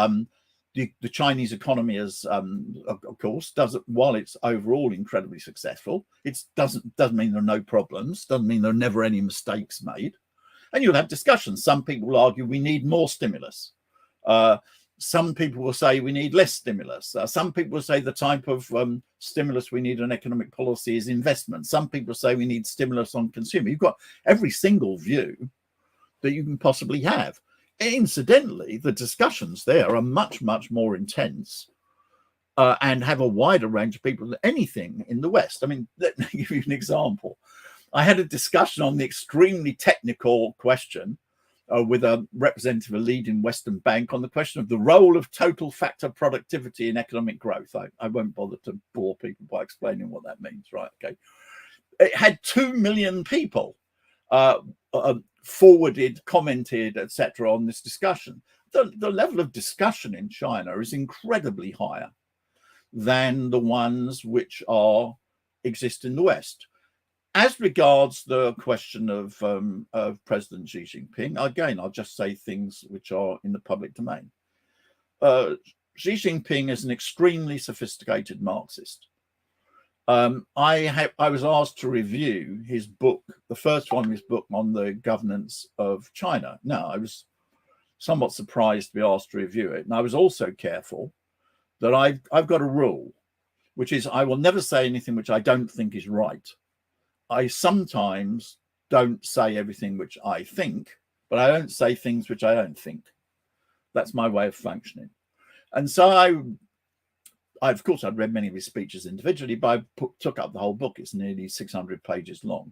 the Chinese economy is, of course, while it's overall incredibly successful, it doesn't mean there are no problems, doesn't mean there are never any mistakes made. And you'll have discussions. Some people will argue we need more stimulus. Some people will say we need less stimulus. Some people will say the type of stimulus we need in economic policy is investment. Some people say we need stimulus on consumer. You've got every single view that you can possibly have. Incidentally, the discussions there are much, much more intense and have a wider range of people than anything in the West. I mean, let me give you an example. I had a discussion on the extremely technical question with a representative of a leading Western bank on the question of the role of total factor productivity in economic growth. I won't bother to bore people by explaining what that means, right? Okay. It had 2 million people forwarded, commented, etc. on this discussion. The level of discussion in China is incredibly higher than the ones which exist in the West. As regards the question of President Xi Jinping, again, I'll just say things which are in the public domain. Xi Jinping is an extremely sophisticated Marxist. I was asked to review his book, the first one of his book on the governance of China. Now, I was somewhat surprised to be asked to review it. And I was also careful that I've got a rule, which is I will never say anything which I don't think is right. I sometimes don't say everything which I think, but I don't say things which I don't think. That's my way of functioning. And so of course, I'd read many of his speeches individually, but I took up the whole book. It's nearly 600 pages long.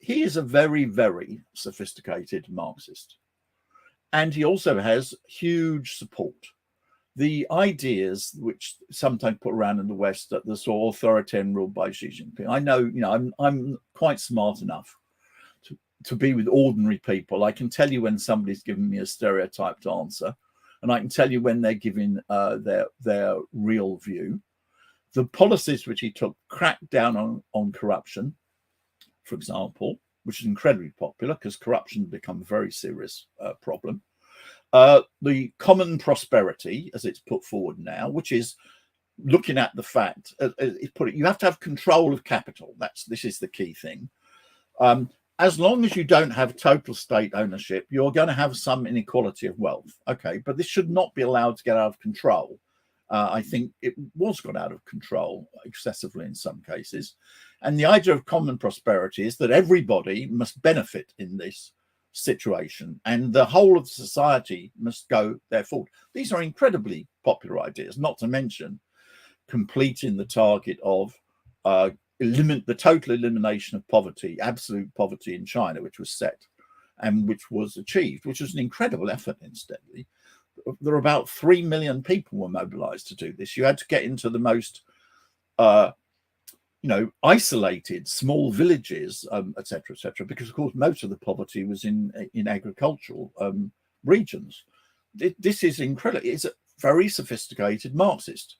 He is a very, very sophisticated Marxist. And he also has huge support. The ideas which sometimes put around in the West that the sort of authoritarian rule by Xi Jinping. I know, I'm quite smart enough to be with ordinary people. I can tell you when somebody's giving me a stereotyped answer, and I can tell you when they're giving their real view. The policies which he took cracked down on corruption, for example, which is incredibly popular because corruption has become a very serious problem. The common prosperity, as it's put forward now, which is looking at the fact, you have to have control of capital. This is the key thing. As long as you don't have total state ownership, you're going to have some inequality of wealth. Okay, but this should not be allowed to get out of control. I think it was got out of control excessively in some cases. And the idea of common prosperity is that everybody must benefit in this situation and the whole of society must go there forward. These are incredibly popular ideas, not to mention completing the target of the total elimination of poverty, absolute poverty in China, which was set and which was achieved, which was an incredible effort, incidentally. There are about 3 million people were mobilized to do this. You had to get into the most isolated small villages, etc., because of course most of the poverty was in agricultural regions. This is incredible. It's a very sophisticated Marxist.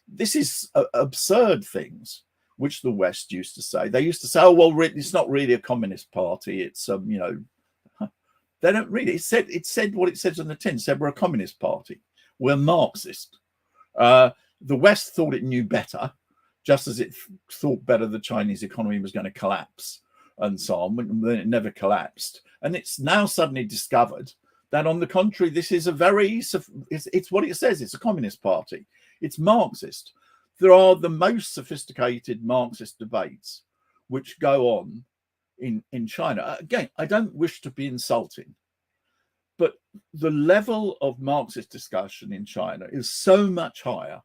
This is absurd things which the West used to say. They used to say, "Oh well, it's not really a communist party. It's They don't read it. It said what it says on the tin. It said we're a communist party. We're Marxist. The West thought it knew better, just as it thought better the Chinese economy was going to collapse and so on, when it never collapsed. And it's now suddenly discovered that, on the contrary, this is it's what it says. It's a communist party. It's Marxist. There are the most sophisticated Marxist debates which go on in China. Again, I don't wish to be insulting, but the level of Marxist discussion in China is so much higher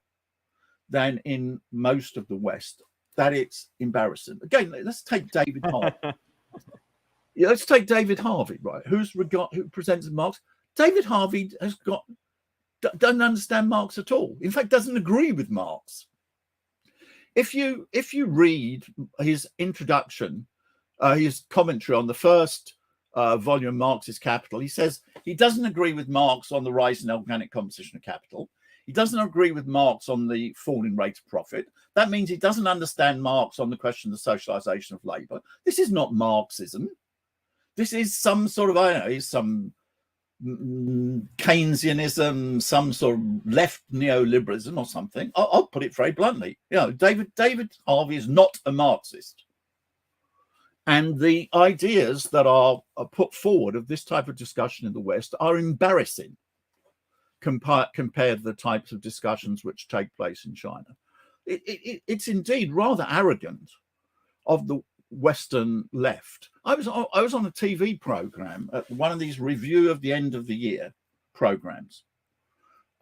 than in most of the West that it's embarrassing. Again, let's take David Harvey. Let's take David Harvey, right? Who presents Marx. David Harvey doesn't understand Marx at all. In fact, doesn't agree with Marx. If you read his introduction, his commentary on the first volume of Marx's Capital, he says he doesn't agree with Marx on the rise in organic composition of capital. He doesn't agree with Marx on the falling rate of profit. That means he doesn't understand Marx on the question of the socialization of labor. This is not Marxism. This is some sort of, some Keynesianism, some sort of left neoliberalism or something. I'll put it very bluntly. David Harvey is not a Marxist. And the ideas that are put forward of this type of discussion in the West are embarrassing compared to the types of discussions which take place in China. It's indeed rather arrogant of the Western left. I was on a TV program, at one of these review of the end of the year programs.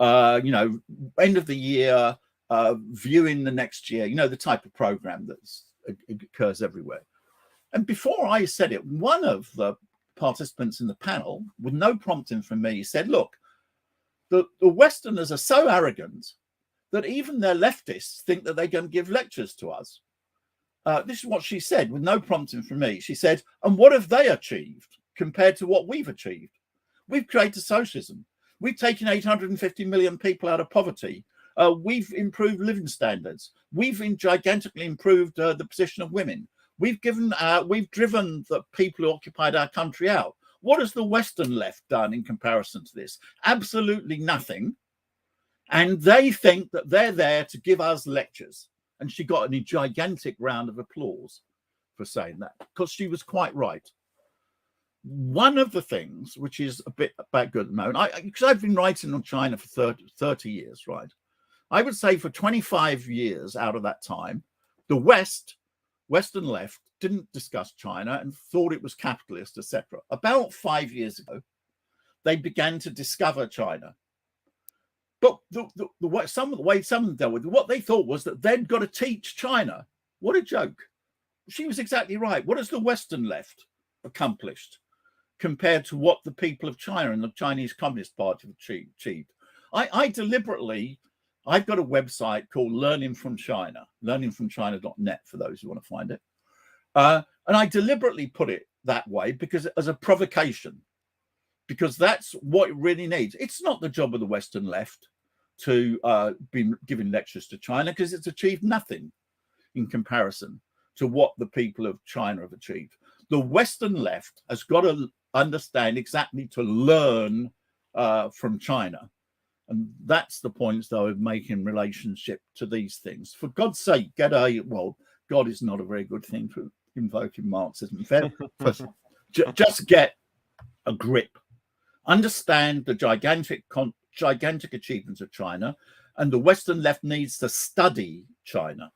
End of the year, viewing the next year. The type of program that occurs everywhere. And before I said it, one of the participants in the panel, with no prompting from me, said, "Look, the Westerners are so arrogant that even their leftists think that they can give lectures to us." This is what she said, with no prompting from me. She said, "And what have they achieved compared to what we've achieved? We've created socialism. We've taken 850 million people out of poverty. We've improved living standards. We've gigantically improved the position of women. We've driven the people who occupied our country out. What has the Western left done in comparison to this? Absolutely nothing. And they think that they're there to give us lectures." And she got a gigantic round of applause for saying that, because she was quite right. One of the things which is a bit about good at the moment, because I've been writing on China for 30 years, right? I would say for 25 years out of that time, the West Western left didn't discuss China and thought it was capitalist, etc. About 5 years ago, they began to discover China. But the way some of them dealt with it, what they thought was that they'd got to teach China. What a joke. She was exactly right. What has the Western left accomplished compared to what the people of China and the Chinese Communist Party have achieved? I've got a website called Learning from China, learningfromchina.net for those who want to find it. And I deliberately put it that way because as a provocation, because that's what it really needs. It's not the job of the Western left to be giving lectures to China because it's achieved nothing in comparison to what the people of China have achieved. The Western left has got to understand exactly to learn from China. And that's the points that I would make in relationship to these things. For God's sake, God is not a very good thing for invoking Marxism. Just get a grip. Understand the gigantic achievements of China, and the Western left needs to study China.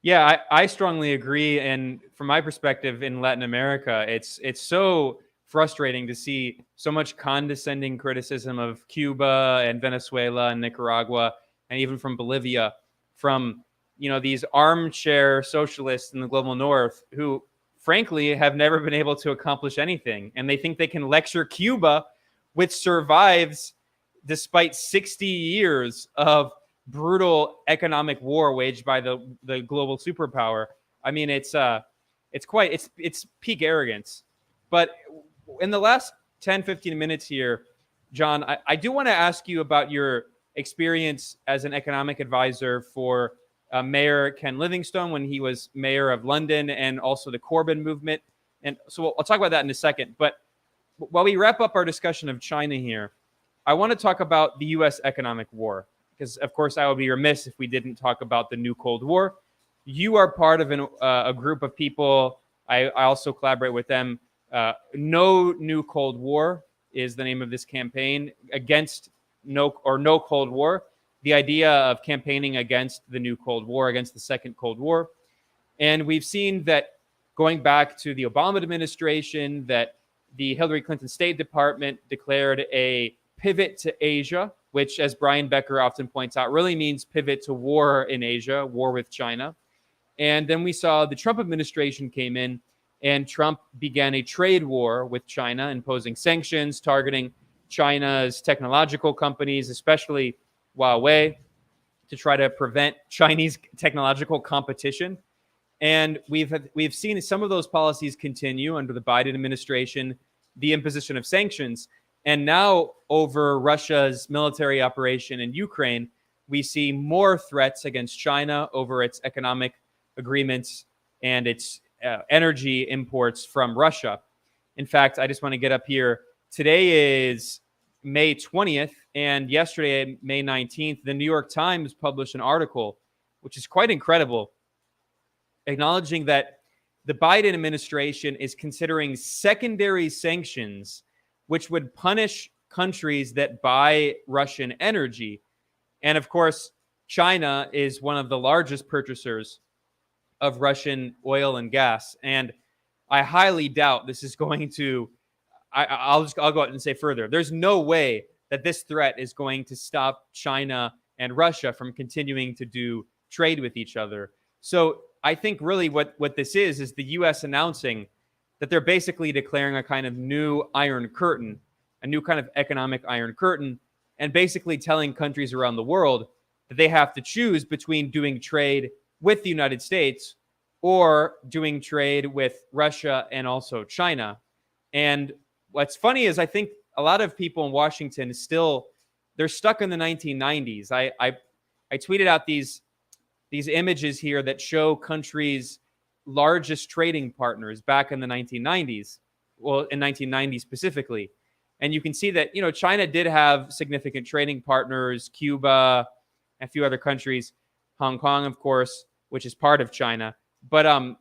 Yeah, I strongly agree. And from my perspective in Latin America, it's so frustrating to see so much condescending criticism of Cuba and Venezuela and Nicaragua, and even from Bolivia, from these armchair socialists in the global north who frankly have never been able to accomplish anything. And they think they can lecture Cuba, which survives despite 60 years of brutal economic war waged by the global superpower. I mean, it's peak arrogance. But in the last 10, 15 minutes here, John, I do want to ask you about your experience as an economic advisor for Mayor Ken Livingstone when he was mayor of London, and also the Corbyn movement. And so I'll talk about that in a second. But while we wrap up our discussion of China here, I want to talk about the U.S. economic war, because, of course, I would be remiss if we didn't talk about the new Cold War. You are part of a group of people. I also collaborate with them. No New Cold War is the name of this campaign, against no Cold War. The idea of campaigning against the new Cold War, against the second Cold War. And we've seen that going back to the Obama administration, that the Hillary Clinton State Department declared a pivot to Asia, which, as Brian Becker often points out, really means pivot to war in Asia, war with China. And then we saw the Trump administration came in, and Trump began a trade war with China, imposing sanctions targeting China's technological companies, especially Huawei, to try to prevent Chinese technological competition. And we've seen some of those policies continue under the Biden administration, the imposition of sanctions. And now, over Russia's military operation in Ukraine, we see more threats against China over its economic agreements and its energy imports from Russia. In fact, I just want to get up here. Today is May 20th, and yesterday, May 19th, the New York Times published an article, which is quite incredible, acknowledging that the Biden administration is considering secondary sanctions, which would punish countries that buy Russian energy. And of course, China is one of the largest purchasers of Russian oil and gas. And I highly doubt this is going to, I'll go out and say further. There's no way that this threat is going to stop China and Russia from continuing to do trade with each other. So I think really what this is the U.S. announcing that they're basically declaring a kind of new Iron Curtain, a new kind of economic Iron Curtain, and basically telling countries around the world that they have to choose between doing trade with the United States or doing trade with Russia and also China. And what's funny is I think a lot of people in Washington they're stuck in the 1990s. I tweeted out these images here that show countries' largest trading partners back in the 1990s, well, in 1990 specifically. And you can see that, China did have significant trading partners, Cuba, a few other countries, Hong Kong, of course, which is part of China. But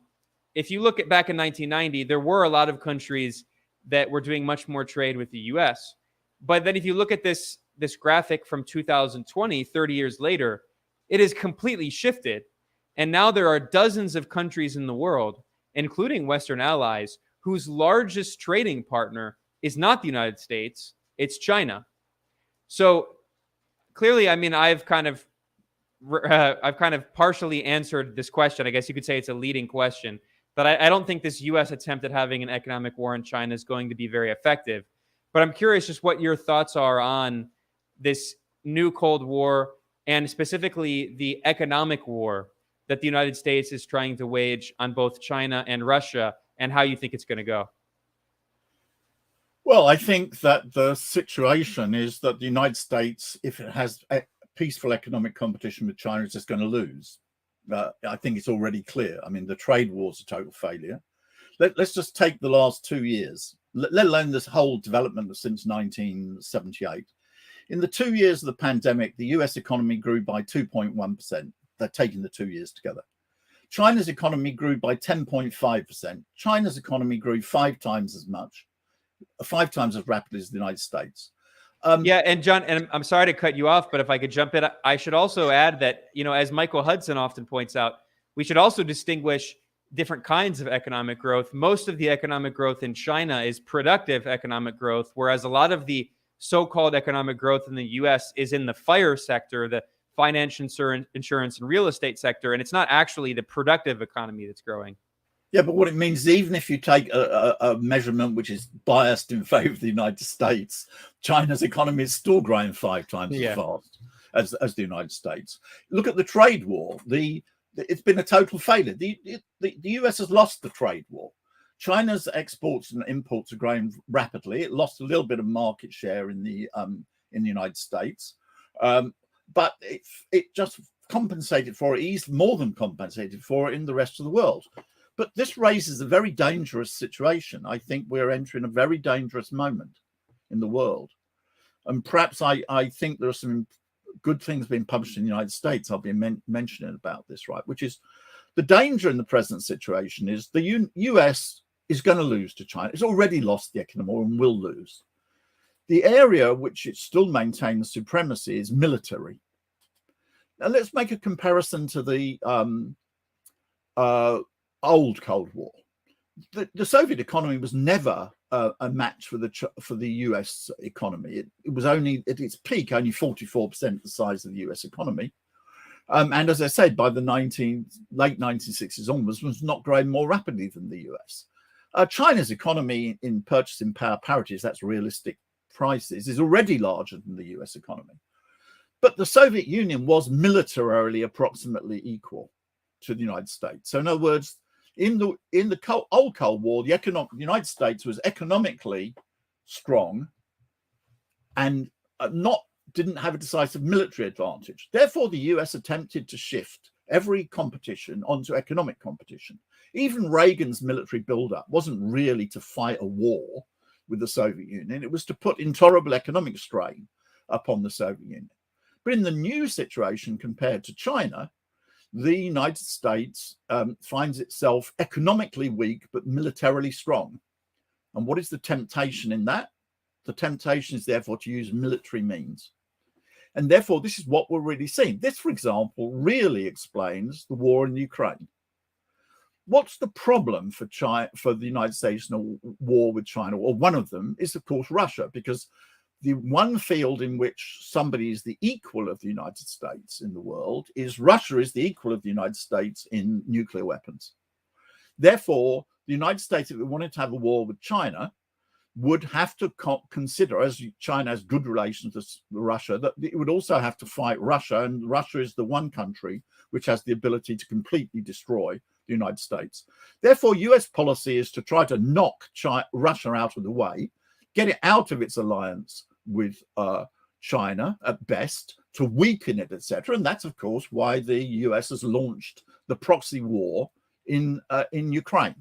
if you look at back in 1990, there were a lot of countries that were doing much more trade with the U.S. But then if you look at this graphic from 2020, 30 years later, it is completely shifted. And now there are dozens of countries in the world, including Western allies, whose largest trading partner is not the United States, it's China. So clearly, I mean, I've kind of partially answered this question. I guess you could say it's a leading question. But I don't think this U.S. attempt at having an economic war in China is going to be very effective. But I'm curious just what your thoughts are on this new Cold War and specifically the economic war that the United States is trying to wage on both China and Russia, and how you think it's going to go. Well, I think that the situation is that the United States, if it has a peaceful economic competition with China, is just going to lose. I think it's already clear. I mean, the trade war is a total failure. Let's just take the last 2 years, let alone this whole development since 1978. In the 2 years of the pandemic, the US economy grew by 2.1%. They're taking the 2 years together. China's economy grew by 10.5%. China's economy grew 5 times as much, 5 times as rapidly as the United States. Yeah, and John, and I'm sorry to cut you off, but if I could jump in, I should also add that, as Michael Hudson often points out, we should also distinguish different kinds of economic growth. Most of the economic growth in China is productive economic growth, whereas a lot of the so-called economic growth in the U.S. is in the FIRE sector, the finance, insurance, and real estate sector, and it's not actually the productive economy that's growing. Yeah, but what it means is even if you take a measurement which is biased in favor of the United States, China's economy is still growing 5 times as fast as the United States. Look at the trade war. It's been a total failure. The US has lost the trade war. China's exports and imports are growing rapidly. It lost a little bit of market share in the United States, but it just compensated for it, eased more than compensated for it in the rest of the world. But this raises a very dangerous situation. I think we're entering a very dangerous moment in the world. And perhaps I think there are some good things being published in the United States. I'll be mentioning about this, right? Which is the danger in the present situation is the US is going to lose to China. It's already lost the economy and will lose. The area which it still maintains supremacy is military. Now let's make a comparison to the old Cold War. The Soviet economy was never a match for the US economy. It was only at its peak only 44% the size of the US economy, and as I said, by the late 1960s onwards, was not growing more rapidly than the US. China's economy in purchasing power parities, that's realistic prices, is already larger than the US economy. But the Soviet Union was militarily approximately equal to the United States. So in other words, in the old Cold War, the United States was economically strong and didn't have a decisive military advantage. Therefore, the US attempted to shift every competition onto economic competition. Even Reagan's military buildup wasn't really to fight a war with the Soviet Union. It was to put intolerable economic strain upon the Soviet Union. But in the new situation compared to China, the United States finds itself economically weak, but militarily strong. And what is the temptation in that? The temptation is therefore to use military means. And therefore, this is what we're really seeing. This, for example, really explains the war in Ukraine. What's the problem for the United States in a war with China? Well, one of them is, of course, Russia, because the one field in which somebody is the equal of the United States in the world is Russia is the equal of the United States in nuclear weapons. Therefore, the United States, if it wanted to have a war with China, would have to consider, as China has good relations with Russia, that it would also have to fight Russia. And Russia is the one country which has the ability to completely destroy the United States. Therefore, US policy is to try to knock Russia out of the way, get it out of its alliance with China at best, to weaken it, etc. And that's, of course, why the US has launched the proxy war in Ukraine.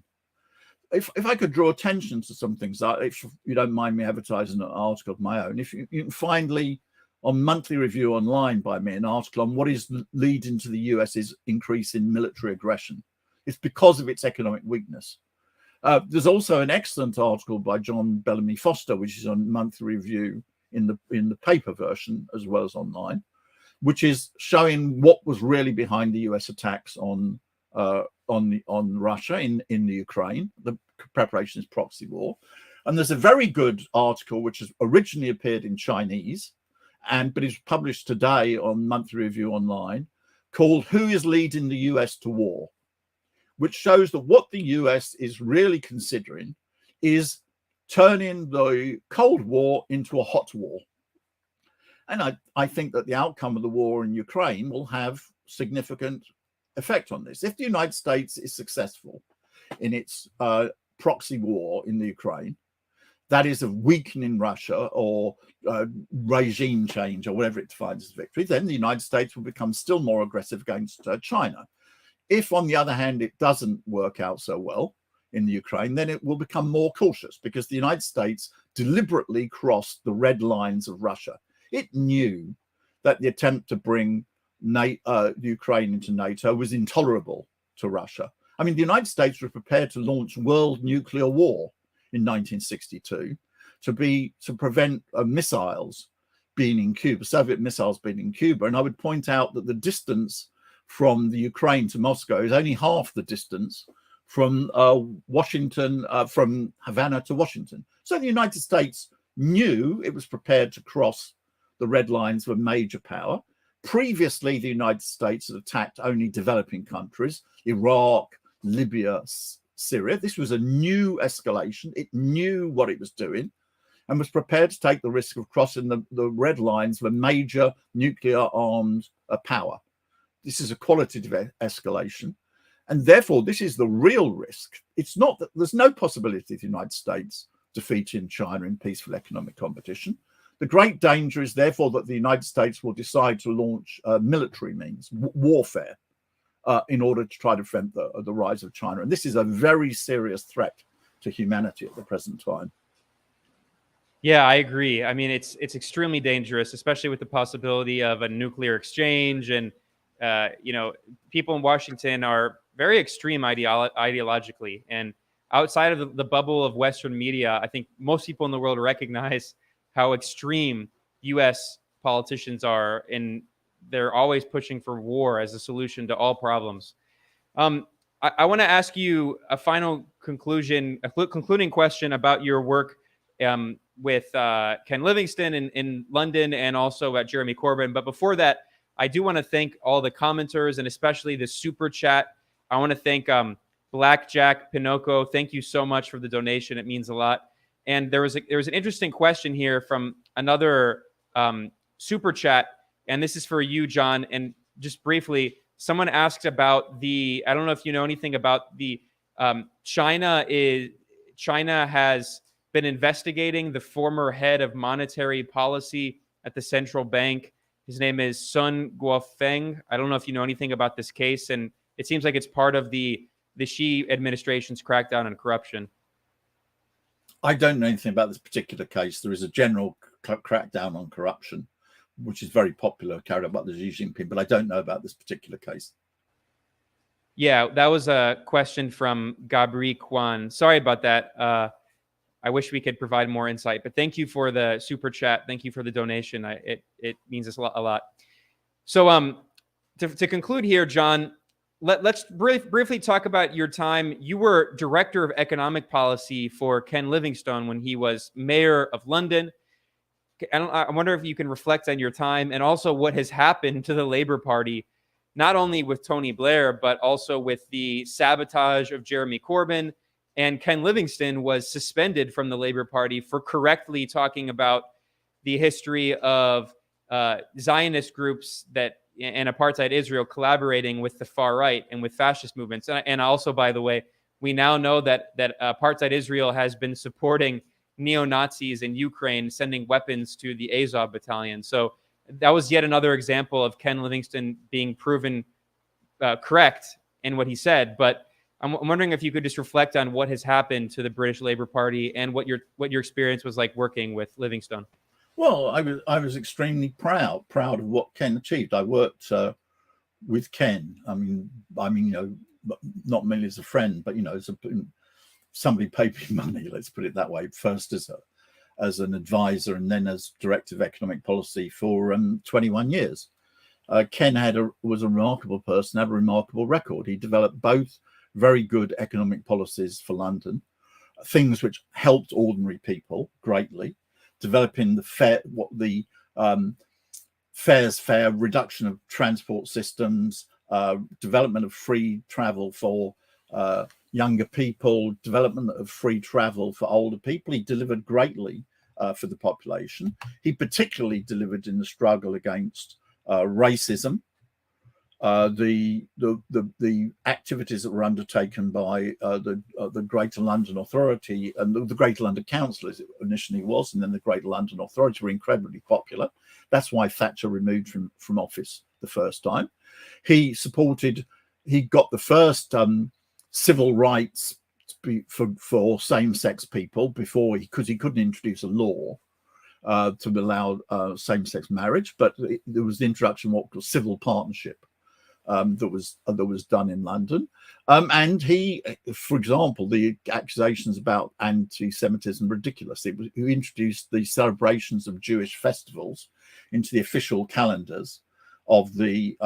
If I could draw attention to some things, if you don't mind me advertising an article of my own, if you can finally, on Monthly Review Online by me, an article on what is leading to the US's increase in military aggression. It's because of its economic weakness. There's also an excellent article by John Bellamy Foster, which is on Monthly Review in the paper version as well as online, which is showing what was really behind the US attacks on Russia in the Ukraine, the preparations proxy war. And there's a very good article which has originally appeared in Chinese, but is published today on Monthly Review Online, called "Who is Leading the US to War?", which shows that what the US is really considering is turning the Cold War into a hot war. And I think that the outcome of the war in Ukraine will have significant effect on this. If the United States is successful in its proxy war in the Ukraine, that is of weakening Russia or regime change or whatever it defines as victory, then the United States will become still more aggressive against China. If, on the other hand, it doesn't work out so well in the Ukraine, then it will become more cautious because the United States deliberately crossed the red lines of Russia. It knew that the attempt to bring Ukraine into NATO was intolerable to Russia. I mean, the United States was prepared to launch world nuclear war in 1962 to prevent missiles being in Cuba, Soviet missiles being in Cuba. And I would point out that the distance from the Ukraine to Moscow is only half the distance from Washington, from Havana to Washington. So the United States knew it was prepared to cross the red lines of a major power. Previously, the United States had attacked only developing countries, Iraq, Libya, Syria. This was a new escalation. It knew what it was doing and was prepared to take the risk of crossing the red lines of a major nuclear-armed power. This is a qualitative escalation. And therefore, this is the real risk. It's not that there's no possibility of the United States defeating China in peaceful economic competition. The great danger is therefore that the United States will decide to launch military means, warfare, in order to try to prevent the rise of China. And this is a very serious threat to humanity at the present time. Yeah, I agree. I mean, it's extremely dangerous, especially with the possibility of a nuclear exchange. And, people in Washington are very extreme ideologically. And outside of the bubble of Western media, I think most people in the world recognize how extreme U.S. politicians are, and they're always pushing for war as a solution to all problems. I want to ask you a concluding question about your work with Ken Livingstone in London and also at Jeremy Corbyn. But before that, I do want to thank all the commenters and especially the super chat. I want to thank Blackjack Pinocchio. Thank you so much for the donation. It means a lot. And there was an interesting question here from another super chat, and this is for you, John. And just briefly, someone asked about I don't know if you know anything about the China has been investigating the former head of monetary policy at the central bank. His name is Sun Guofeng. I don't know if you know anything about this case, and it seems like it's part of the Xi administration's crackdown on corruption. I don't know anything about this particular case. There is a general crackdown on corruption, which is very popular, carried out by the Xi Jinping, but I don't know about this particular case. Yeah, that was a question from Gabri Kwan. Sorry about that. I wish we could provide more insight, but thank you for the super chat. Thank you for the donation. It means us a lot. So to conclude here, John, let's briefly talk about your time. You were director of economic policy for Ken Livingstone when he was mayor of London. I wonder if you can reflect on your time and also what has happened to the Labour Party, not only with Tony Blair, but also with the sabotage of Jeremy Corbyn. And Ken Livingstone was suspended from the Labour Party for correctly talking about the history of Zionist groups and apartheid Israel collaborating with the far right and with fascist movements. And also, by the way, we now know that apartheid Israel has been supporting neo-Nazis in Ukraine, sending weapons to the Azov battalion. So that was yet another example of Ken Livingstone being proven correct in what he said. But I'm wondering if you could just reflect on what has happened to the British Labour Party and what your experience was like working with Livingstone. Well, I was extremely proud of what Ken achieved. I worked with Ken. I mean, not merely as a friend, but somebody paid me money. Let's put it that way. First as an advisor, and then as director of economic policy for 21 years. Ken was a remarkable person, had a remarkable record. He developed both very good economic policies for London, things which helped ordinary people greatly, developing the fares fair, reduction of transport systems, development of free travel for younger people, development of free travel for older people. He delivered greatly for the population. He particularly delivered in the struggle against racism, the activities that were undertaken by the Greater London Authority and the Greater London Council, as it initially was, and then the Greater London Authority, were incredibly popular. That's why Thatcher removed from office the first time. He got the first civil rights for same-sex people because he couldn't introduce a law to allow same-sex marriage, but there was the introduction of what was civil partnership that was done in London. And he, for example, the accusations about anti-Semitism ridiculous. He introduced the celebrations of Jewish festivals into the official calendars of the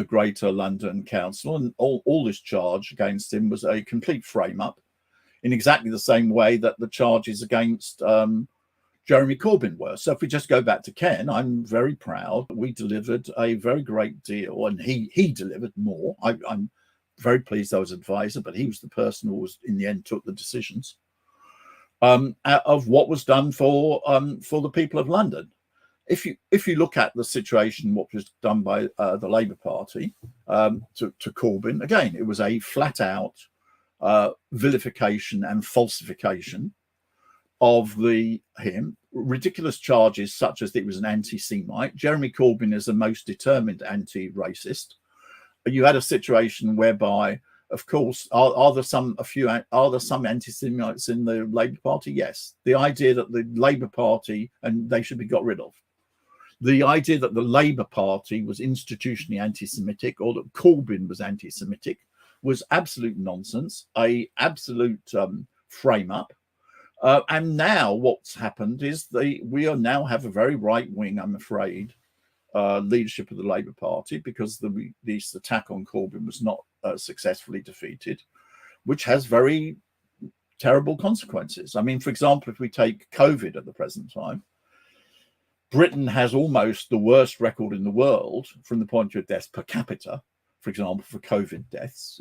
Greater London Council, and all this charge against him was a complete frame-up, in exactly the same way that the charges against Jeremy Corbyn were. So if we just go back to Ken, I'm very proud. We delivered a very great deal, and he delivered more. I'm very pleased I was advisor, but he was the person who was in the end took the decisions of what was done for the people of London. If you look at the situation, what was done by the Labour Party to Corbyn, again, it was a flat-out vilification and falsification of him. Ridiculous charges such as that he was an anti-Semite. Jeremy Corbyn is the most determined anti-racist. You had a situation whereby, of course, are there some anti-Semites in the Labour Party? Yes. The idea that the Labour Party, and they should be got rid of. The idea that the Labour Party was institutionally anti-Semitic, or that Corbyn was anti-Semitic, was absolute nonsense, absolute frame-up. And now what's happened is we now have a very right-wing, I'm afraid, leadership of the Labour Party, because this attack on Corbyn was not successfully defeated, which has very terrible consequences. I mean, for example, if we take COVID at the present time, Britain has almost the worst record in the world from the point of view of deaths per capita, for example, for COVID deaths.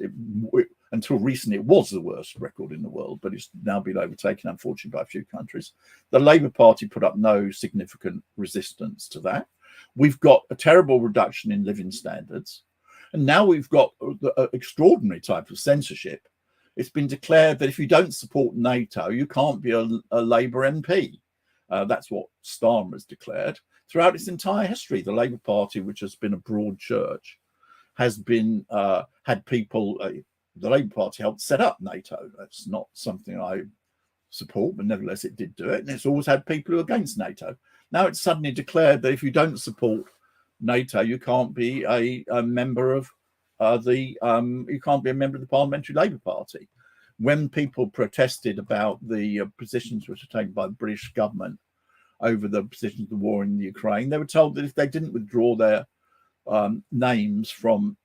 Until recently, it was the worst record in the world, but it's now been overtaken, unfortunately, by a few countries. The Labour Party put up no significant resistance to that. We've got a terrible reduction in living standards. And now we've got an extraordinary type of censorship. It's been declared that if you don't support NATO, you can't be a Labour MP. That's what Starmer has declared. Throughout its entire history, the Labour Party, which has been a broad church, has been had people. The Labour Party helped set up NATO. That's not something I support, but nevertheless it did do it. And it's always had people who are against NATO. Now it's suddenly declared that if you don't support NATO, you can't be a member of you can't be a member of the Parliamentary Labour Party. When people protested about the positions which were taken by the British government over the positions of the war in the Ukraine, they were told that if they didn't withdraw their names from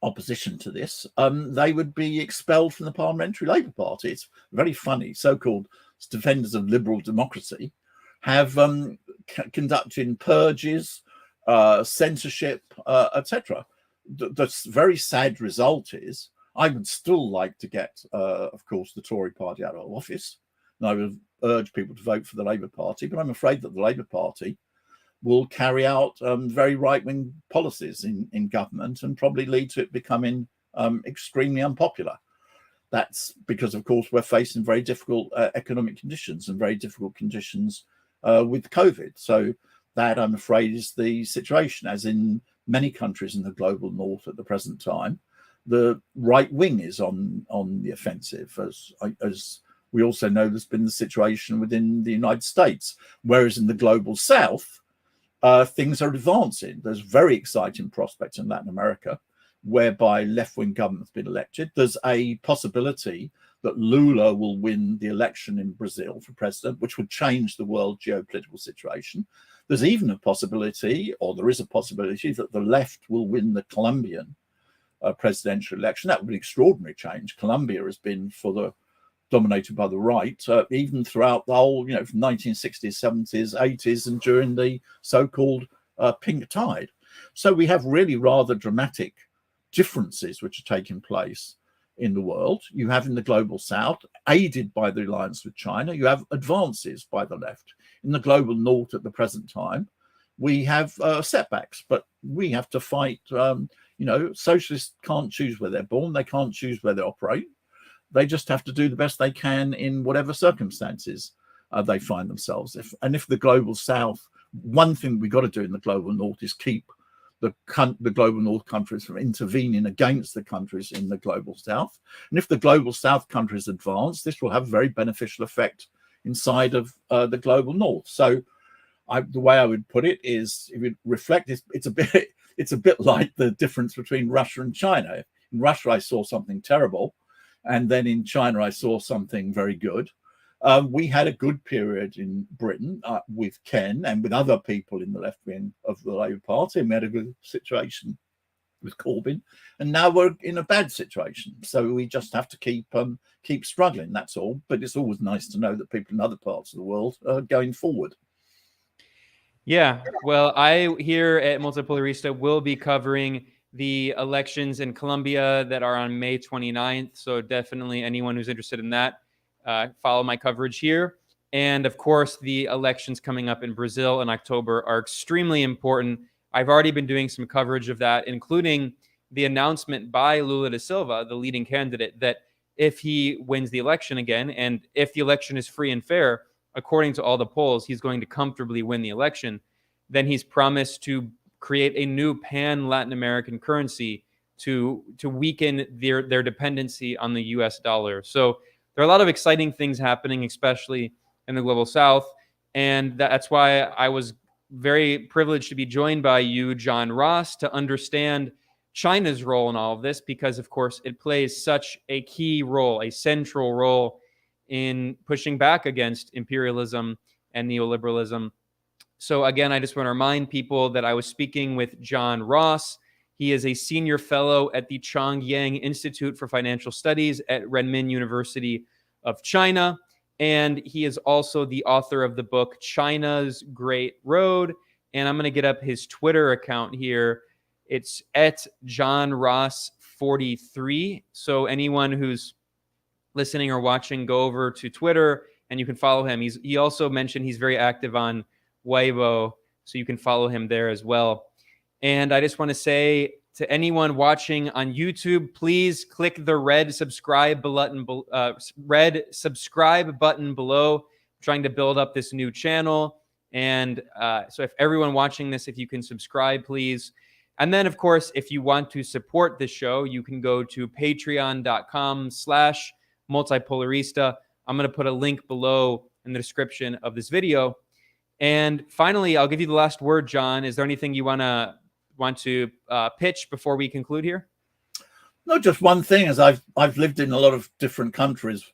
opposition to this, they would be expelled from the Parliamentary Labour Party. It's very funny. So-called defenders of liberal democracy have conducted purges, censorship, etc. The very sad result is I would still like to get, of course, the Tory party out of office. And I would urge people to vote for the Labour Party, but I'm afraid that the Labour Party will carry out very right-wing policies in government and probably lead to it becoming extremely unpopular. That's because, of course, we're facing very difficult economic conditions and very difficult conditions with COVID. So that, I'm afraid, is the situation, as in many countries in the global north at the present time. The right wing is on the offensive, as we also know there's been the situation within the United States, whereas in the global south, things are advancing. There's very exciting prospects in Latin America, whereby left-wing government's been elected. There's a possibility that Lula will win the election in Brazil for president, which would change the world geopolitical situation. There's even a possibility, or there is a possibility, that the left will win the Colombian presidential election. That would be an extraordinary change. Colombia has been dominated by the right, even throughout the whole, from 1960s, 70s, 80s, and during the so-called pink tide. So we have really rather dramatic differences which are taking place in the world. You have in the global south, aided by the alliance with China, you have advances by the left. In the global north at the present time, we have setbacks, but we have to fight. Socialists can't choose where they're born. They can't choose where they operate. They just have to do the best they can in whatever circumstances they find themselves. If the global south, one thing we've got to do in the global north is keep the global north countries from intervening against the countries in the global south. And if the global south countries advance, this will have a very beneficial effect inside of the global north. So the way I would put it is, if you reflect, it's a bit like the difference between Russia and China. In Russia, I saw something terrible, and then in China, I saw something very good. We had a good period in Britain with Ken and with other people in the left wing of the Labour Party, and we had a good situation with Corbyn. And now we're in a bad situation, so we just have to keep struggling. That's all. But it's always nice to know that people in other parts of the world are going forward. Yeah, well, I here at Multipolarista will be covering the elections in Colombia that are on May 29th. So definitely anyone who's interested in that, follow my coverage here. And of course, the elections coming up in Brazil in October are extremely important. I've already been doing some coverage of that, including the announcement by Lula da Silva, the leading candidate, that if he wins the election again, and if the election is free and fair, according to all the polls, he's going to comfortably win the election, then he's promised to create a new pan-Latin American currency to weaken their dependency on the US dollar. So there are a lot of exciting things happening, especially in the global south. And that's why I was very privileged to be joined by you, John Ross, to understand China's role in all of this, because, of course, it plays such a key role, a central role in pushing back against imperialism and neoliberalism. So again, I just want to remind people that I was speaking with John Ross. He is a senior fellow at the Chongyang Institute for Financial Studies at Renmin University of China. And he is also the author of the book, China's Great Road. And I'm going to get up his Twitter account here. It's at John Ross 43. So anyone who's listening or watching, go over to Twitter and you can follow him. He also mentioned he's very active on Weibo, so you can follow him there as well. And I just want to say to anyone watching on YouTube, please click the red subscribe button below. I'm trying to build up this new channel. And so if everyone watching this, if you can subscribe, please. And then, of course, if you want to support the show, you can go to patreon.com/multipolarista. I'm going to put a link below in the description of this video. And finally, I'll give you the last word, John. Is there anything you want to pitch before we conclude here? No, just one thing. As I've lived in a lot of different countries,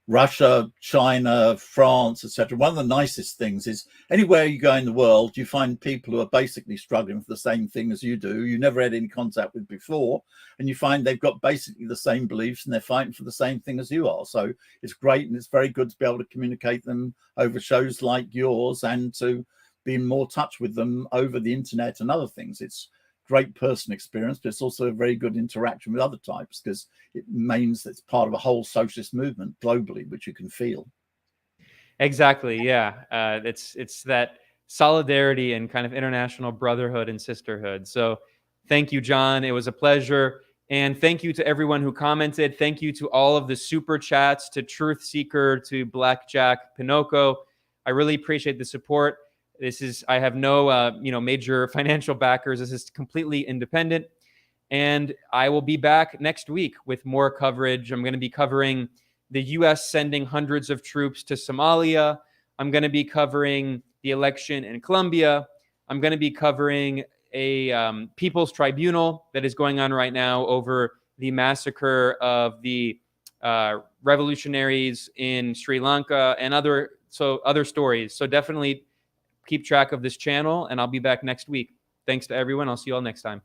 Russia, China, France, etc. One of the nicest things is anywhere you go in the world, you find people who are basically struggling for the same thing as you do, you never had any contact with before, and you find they've got basically the same beliefs and they're fighting for the same thing as you are. So it's great, and it's very good to be able to communicate them over shows like yours and to be in more touch with them over the internet and other things. It's great personal experience, but it's also a very good interaction with other types, because it means that it's part of a whole socialist movement globally, which you can feel. Exactly. Yeah. It's that solidarity and kind of international brotherhood and sisterhood. So thank you, John. It was a pleasure. And thank you to everyone who commented. Thank you to all of the super chats, to Truth Seeker, to Blackjack Pinocchio. I really appreciate the support. I have no, major financial backers. This is completely independent. And I will be back next week with more coverage. I'm going to be covering the U.S. sending hundreds of troops to Somalia. I'm going to be covering the election in Colombia. I'm going to be covering a people's tribunal that is going on right now over the massacre of the revolutionaries in Sri Lanka, and other stories. So definitely keep track of this channel, and I'll be back next week. Thanks to everyone. I'll see you all next time.